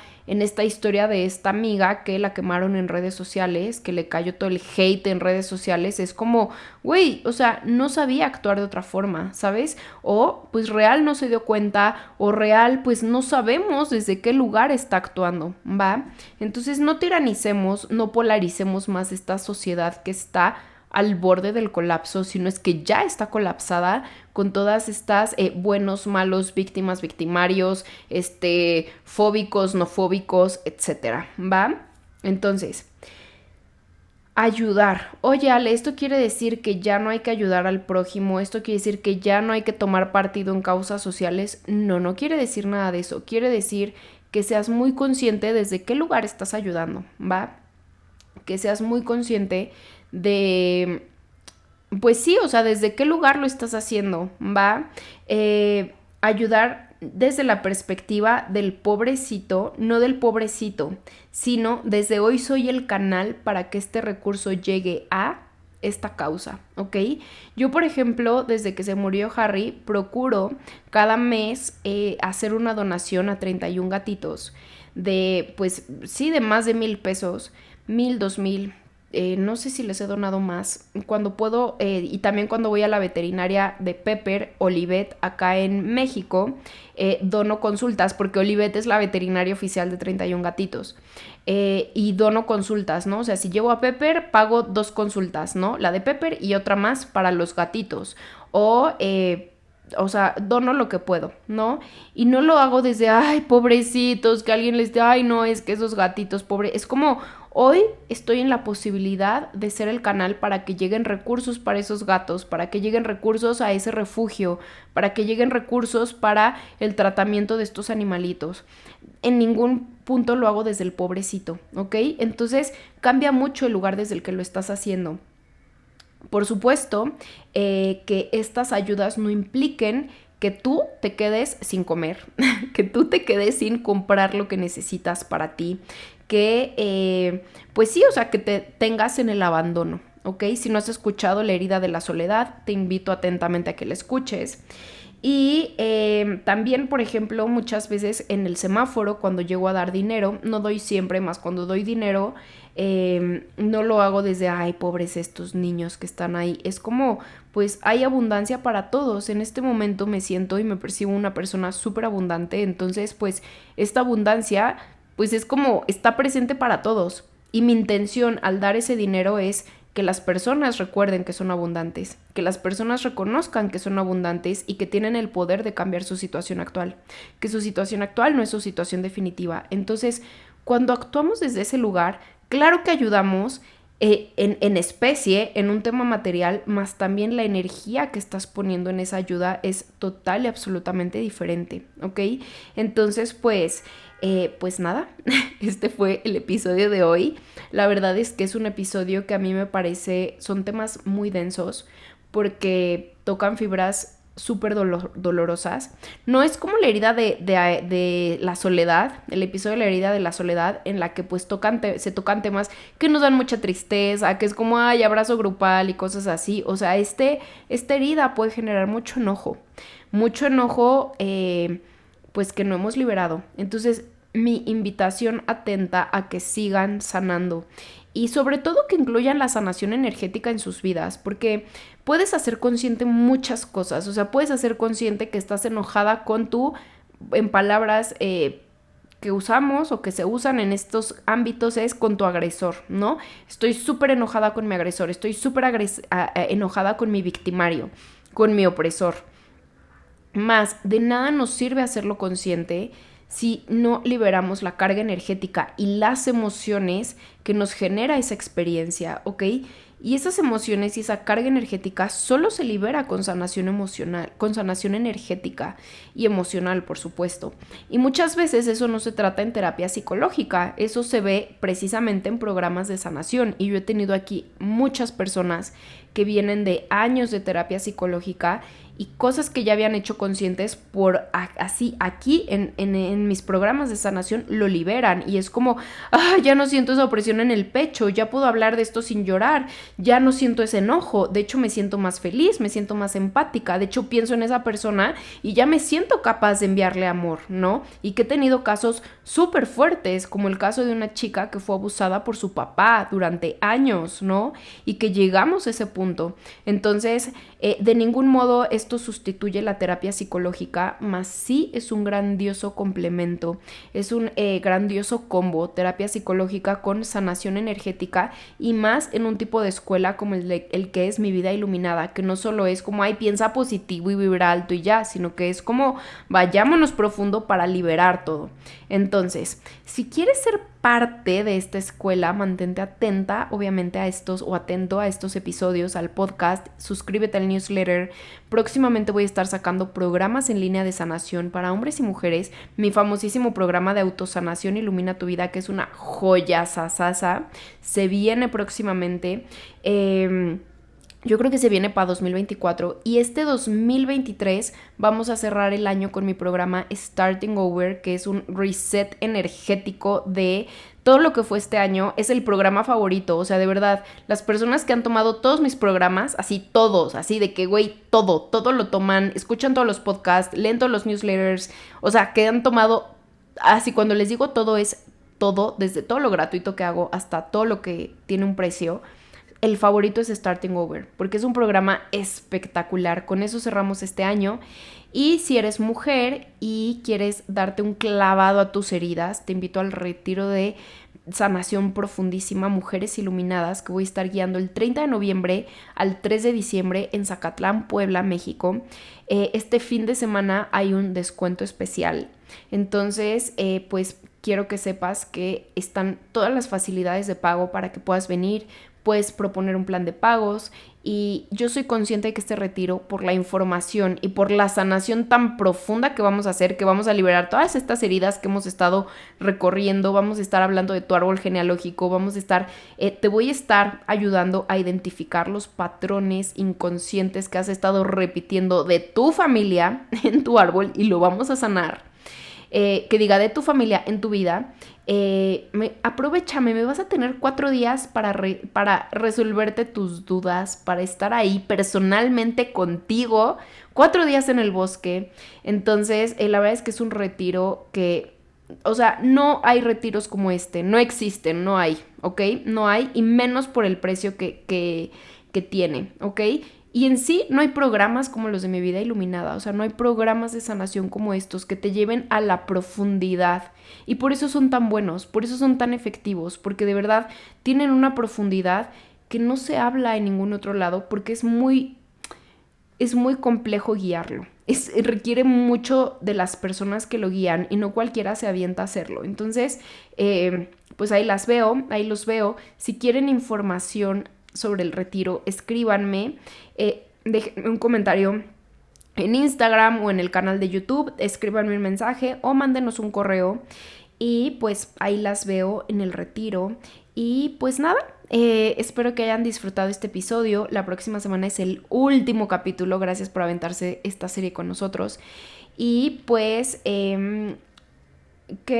historia de esta amiga que la quemaron en redes sociales, que le cayó todo el hate en redes sociales. Es como, güey, o sea, no sabía actuar de otra forma, ¿sabes? O pues real no se dio cuenta, o real pues no sabemos desde qué lugar está actuando, ¿va? Entonces no tiranicemos, no polaricemos más esta sociedad que está al borde del colapso, sino es que ya está colapsada con todas estas buenos, malos, víctimas, victimarios, fóbicos, no fóbicos, etcétera, ¿va? Entonces, ayudar. Oye, Ale, esto quiere decir que ya no hay que ayudar al prójimo, esto quiere decir que ya no hay que tomar partido en causas sociales. No, no quiere decir nada de eso. Quiere decir que seas muy consciente desde qué lugar estás ayudando, ¿va? Que seas muy consciente de, pues sí, o sea, desde qué lugar lo estás haciendo, ¿va? Ayudar desde la perspectiva del pobrecito, no del pobrecito, sino desde hoy soy el canal para que este recurso llegue a esta causa, ¿ok? Yo, por ejemplo, desde que se murió Harry, procuro cada mes hacer una donación a 31 gatitos de, pues sí, de más de 1,000 pesos, 1,000, 2,000, no sé si les he donado más, cuando puedo, y también cuando voy a la veterinaria de Pepper, Olivet, acá en México, dono consultas, porque Olivet es la veterinaria oficial de 31 gatitos, y dono consultas, ¿no? O sea, si llevo a Pepper, pago 2 consultas, ¿no? La de Pepper y otra más para los gatitos, o sea, dono lo que puedo, ¿no? Y no lo hago desde, ay, pobrecitos, que alguien les diga, ay, no, es que esos gatitos, pobre. Es como, hoy estoy en la posibilidad de ser el canal para que lleguen recursos para esos gatos, para que lleguen recursos a ese refugio, para que lleguen recursos para el tratamiento de estos animalitos. En ningún punto lo hago desde el pobrecito, ¿ok? Entonces, cambia mucho el lugar desde el que lo estás haciendo. Por supuesto, que estas ayudas no impliquen que tú te quedes sin comer, que tú te quedes sin comprar lo que necesitas para ti, que pues sí, o sea, que te tengas en el abandono, ¿ok? Si no has escuchado La herida de la soledad, te invito atentamente a que la escuches. Y también, por ejemplo, muchas veces en el semáforo, cuando llego a dar dinero, no doy siempre, más cuando doy dinero, no lo hago desde, ay, pobres estos niños que están ahí. Es como, pues hay abundancia para todos. En este momento me siento y me percibo una persona súper abundante. Entonces, pues esta abundancia, pues es como, está presente para todos. Y mi intención al dar ese dinero es que las personas recuerden que son abundantes, que las personas reconozcan que son abundantes y que tienen el poder de cambiar su situación actual, que su situación actual no es su situación definitiva. Entonces, cuando actuamos desde ese lugar, claro que ayudamos en especie, en un tema material, más también la energía que estás poniendo en esa ayuda es total y absolutamente diferente, ¿ok? Entonces, pues nada, este fue el episodio de hoy. La verdad es que es un episodio que a mí me parece, son temas muy densos porque tocan fibras súper dolorosas. No es como la herida de la soledad, el episodio de la herida de la soledad, en la que pues se tocan temas que nos dan mucha tristeza, que es como, ay, abrazo grupal y cosas así. O sea, esta herida puede generar mucho enojo, pues que no hemos liberado. Entonces, mi invitación atenta a que sigan sanando y sobre todo que incluyan la sanación energética en sus vidas, porque puedes hacer consciente muchas cosas. O sea, puedes hacer consciente que estás enojada con tú, en palabras que usamos o que se usan en estos ámbitos, es con tu agresor, ¿no? Estoy súper enojada con mi agresor, estoy súper enojada con mi victimario, con mi opresor. Más, de nada nos sirve hacerlo consciente si no liberamos la carga energética y las emociones que nos genera esa experiencia, ¿ok? Y esas emociones y esa carga energética solo se libera con sanación emocional, con sanación energética y emocional, por supuesto. Y muchas veces eso no se trata en terapia psicológica, eso se ve precisamente en programas de sanación. Y yo he tenido aquí muchas personas que vienen de años de terapia psicológica y cosas que ya habían hecho conscientes por así aquí en mis programas de sanación lo liberan y es como, ya no siento esa opresión en el pecho, ya puedo hablar de esto sin llorar, ya no siento ese enojo, de hecho me siento más feliz, me siento más empática, de hecho pienso en esa persona y ya me siento capaz de enviarle amor, ¿no? Y que he tenido casos súper fuertes, como el caso de una chica que fue abusada por su papá durante años, ¿no? Y que llegamos a ese punto. Entonces, de ningún modo esto sustituye la terapia psicológica, mas sí es un grandioso complemento, es un grandioso combo, terapia psicológica con sanación energética y más en un tipo de escuela como el que es Mi Vida Iluminada, que no solo es como, ay, piensa positivo y vibra alto y ya, sino que es como, vayámonos profundo para liberar todo. Entonces, si quieres ser parte de esta escuela, mantente atenta, obviamente, a estos o atento a estos episodios, al podcast, suscríbete al newsletter. Próximamente voy a estar sacando programas en línea de sanación para hombres y mujeres, mi famosísimo programa de autosanación Ilumina tu Vida, que es una joya sasasa, se viene próximamente. Yo creo que se viene para 2024 y este 2023 vamos a cerrar el año con mi programa Starting Over, que es un reset energético de todo lo que fue este año. Es el programa favorito, o sea, de verdad, las personas que han tomado todos mis programas, así todos, así de que, güey, todo lo toman, escuchan todos los podcasts, leen todos los newsletters, o sea, que han tomado, así cuando les digo todo es todo, desde todo lo gratuito que hago hasta todo lo que tiene un precio. El favorito es Starting Over, porque es un programa espectacular. Con eso cerramos este año. Y si eres mujer y quieres darte un clavado a tus heridas, te invito al retiro de sanación profundísima Mujeres Iluminadas, que voy a estar guiando el 30 de noviembre al 3 de diciembre en Zacatlán, Puebla, México. Este fin de semana hay un descuento especial. Entonces, pues quiero que sepas que están todas las facilidades de pago para que puedas venir. Puedes proponer un plan de pagos y yo soy consciente de que este retiro, por la información y por la sanación tan profunda que vamos a hacer, que vamos a liberar todas estas heridas que hemos estado recorriendo, vamos a estar hablando de tu árbol genealógico, te voy a estar ayudando a identificar los patrones inconscientes que has estado repitiendo de tu familia en tu árbol y lo vamos a sanar. que diga de tu familia en tu vida, aprovechame, me vas a tener 4 días para resolverte tus dudas, para estar ahí personalmente contigo, 4 días en el bosque. Entonces, la verdad es que es un retiro que, o sea, no hay retiros como este, no existen, no hay, ¿ok? No hay, y menos por el precio que tiene, ¿ok? Y en sí no hay programas como los de Mi Vida Iluminada, o sea, no hay programas de sanación como estos que te lleven a la profundidad. Y por eso son tan buenos, por eso son tan efectivos, porque de verdad tienen una profundidad que no se habla en ningún otro lado, porque es muy complejo guiarlo. Requiere mucho de las personas que lo guían y no cualquiera se avienta a hacerlo. Entonces, pues ahí los veo. Si quieren información sobre el retiro, escríbanme, déjenme un comentario en Instagram o en el canal de YouTube, escríbanme un mensaje o mándenos un correo y pues ahí las veo en el retiro. Y pues nada, espero que hayan disfrutado este episodio. La próxima semana es el último capítulo. Gracias por aventarse esta serie con nosotros. Y pues, ¿qué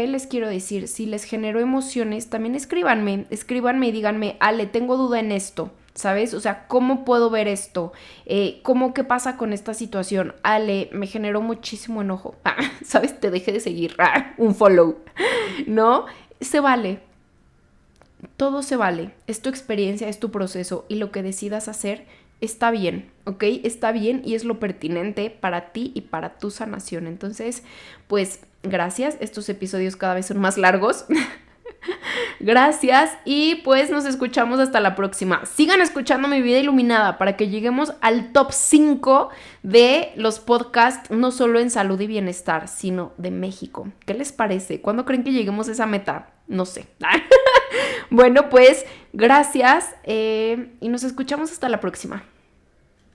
les quiero decir? Si les generó emociones, también escríbanme y díganme, Ale, tengo duda en esto, ¿sabes? O sea, ¿cómo puedo ver esto? ¿Qué pasa con esta situación? Ale, me generó muchísimo enojo. ¿Sabes? Te dejé de seguir. Un follow. ¿No? Se vale. Todo se vale. Es tu experiencia, es tu proceso y lo que decidas hacer está bien, ¿ok? Está bien y es lo pertinente para ti y para tu sanación. Entonces, pues gracias. Estos episodios cada vez son más largos. Gracias y pues nos escuchamos hasta la próxima. Sigan escuchando Mi Vida Iluminada para que lleguemos al top 5 de los podcasts, no solo en salud y bienestar, sino de México. ¿Qué les parece? ¿Cuándo creen que lleguemos a esa meta? No sé. Bueno, pues gracias y nos escuchamos hasta la próxima.